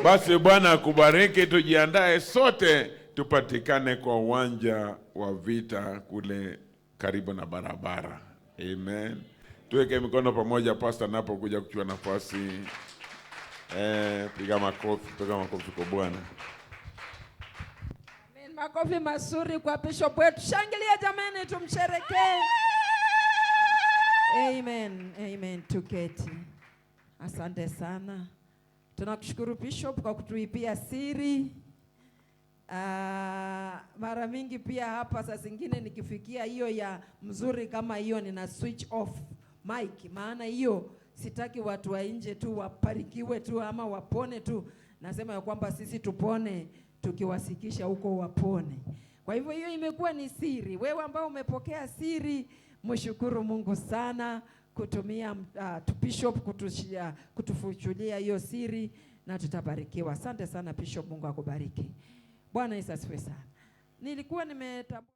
Basi Bwana akubariki. Tujiandae sote tupatikane kwa uwanja wa vita kule karibu na barabara. Amen. Tuweke mikono pamoja pastor anapokuja kuchukua nafasi. Piga makofi kwa Bwana. Amen. Makofi mazuri kwa bishop wetu. Shangilia jamani, tumsherekee. Amen. Amen. Tuketi. Asante sana. Tunakushukuru bishop kwa kutuipia siri. Mara mingi pia hapa saa zingine nikifikia hiyo ya mzuri kama hiyo nina switch off mic, maana hiyo sitaki watu wa nje tu waparikiwe tu ama wapone tu. Nasema ya kwamba sisi tupone tukiwasikisha huko wapone. Kwa hivyo hiyo imekuwa ni siri. Wewe ambao umepokea siri, mshukuru Mungu sana kutumia bishop kutufuchulia hiyo siri na tutabarikiwa. Asante sana bishop, Mungu akubariki. Bwana Yesu asifiwe sana. Nilikuwa nimetambua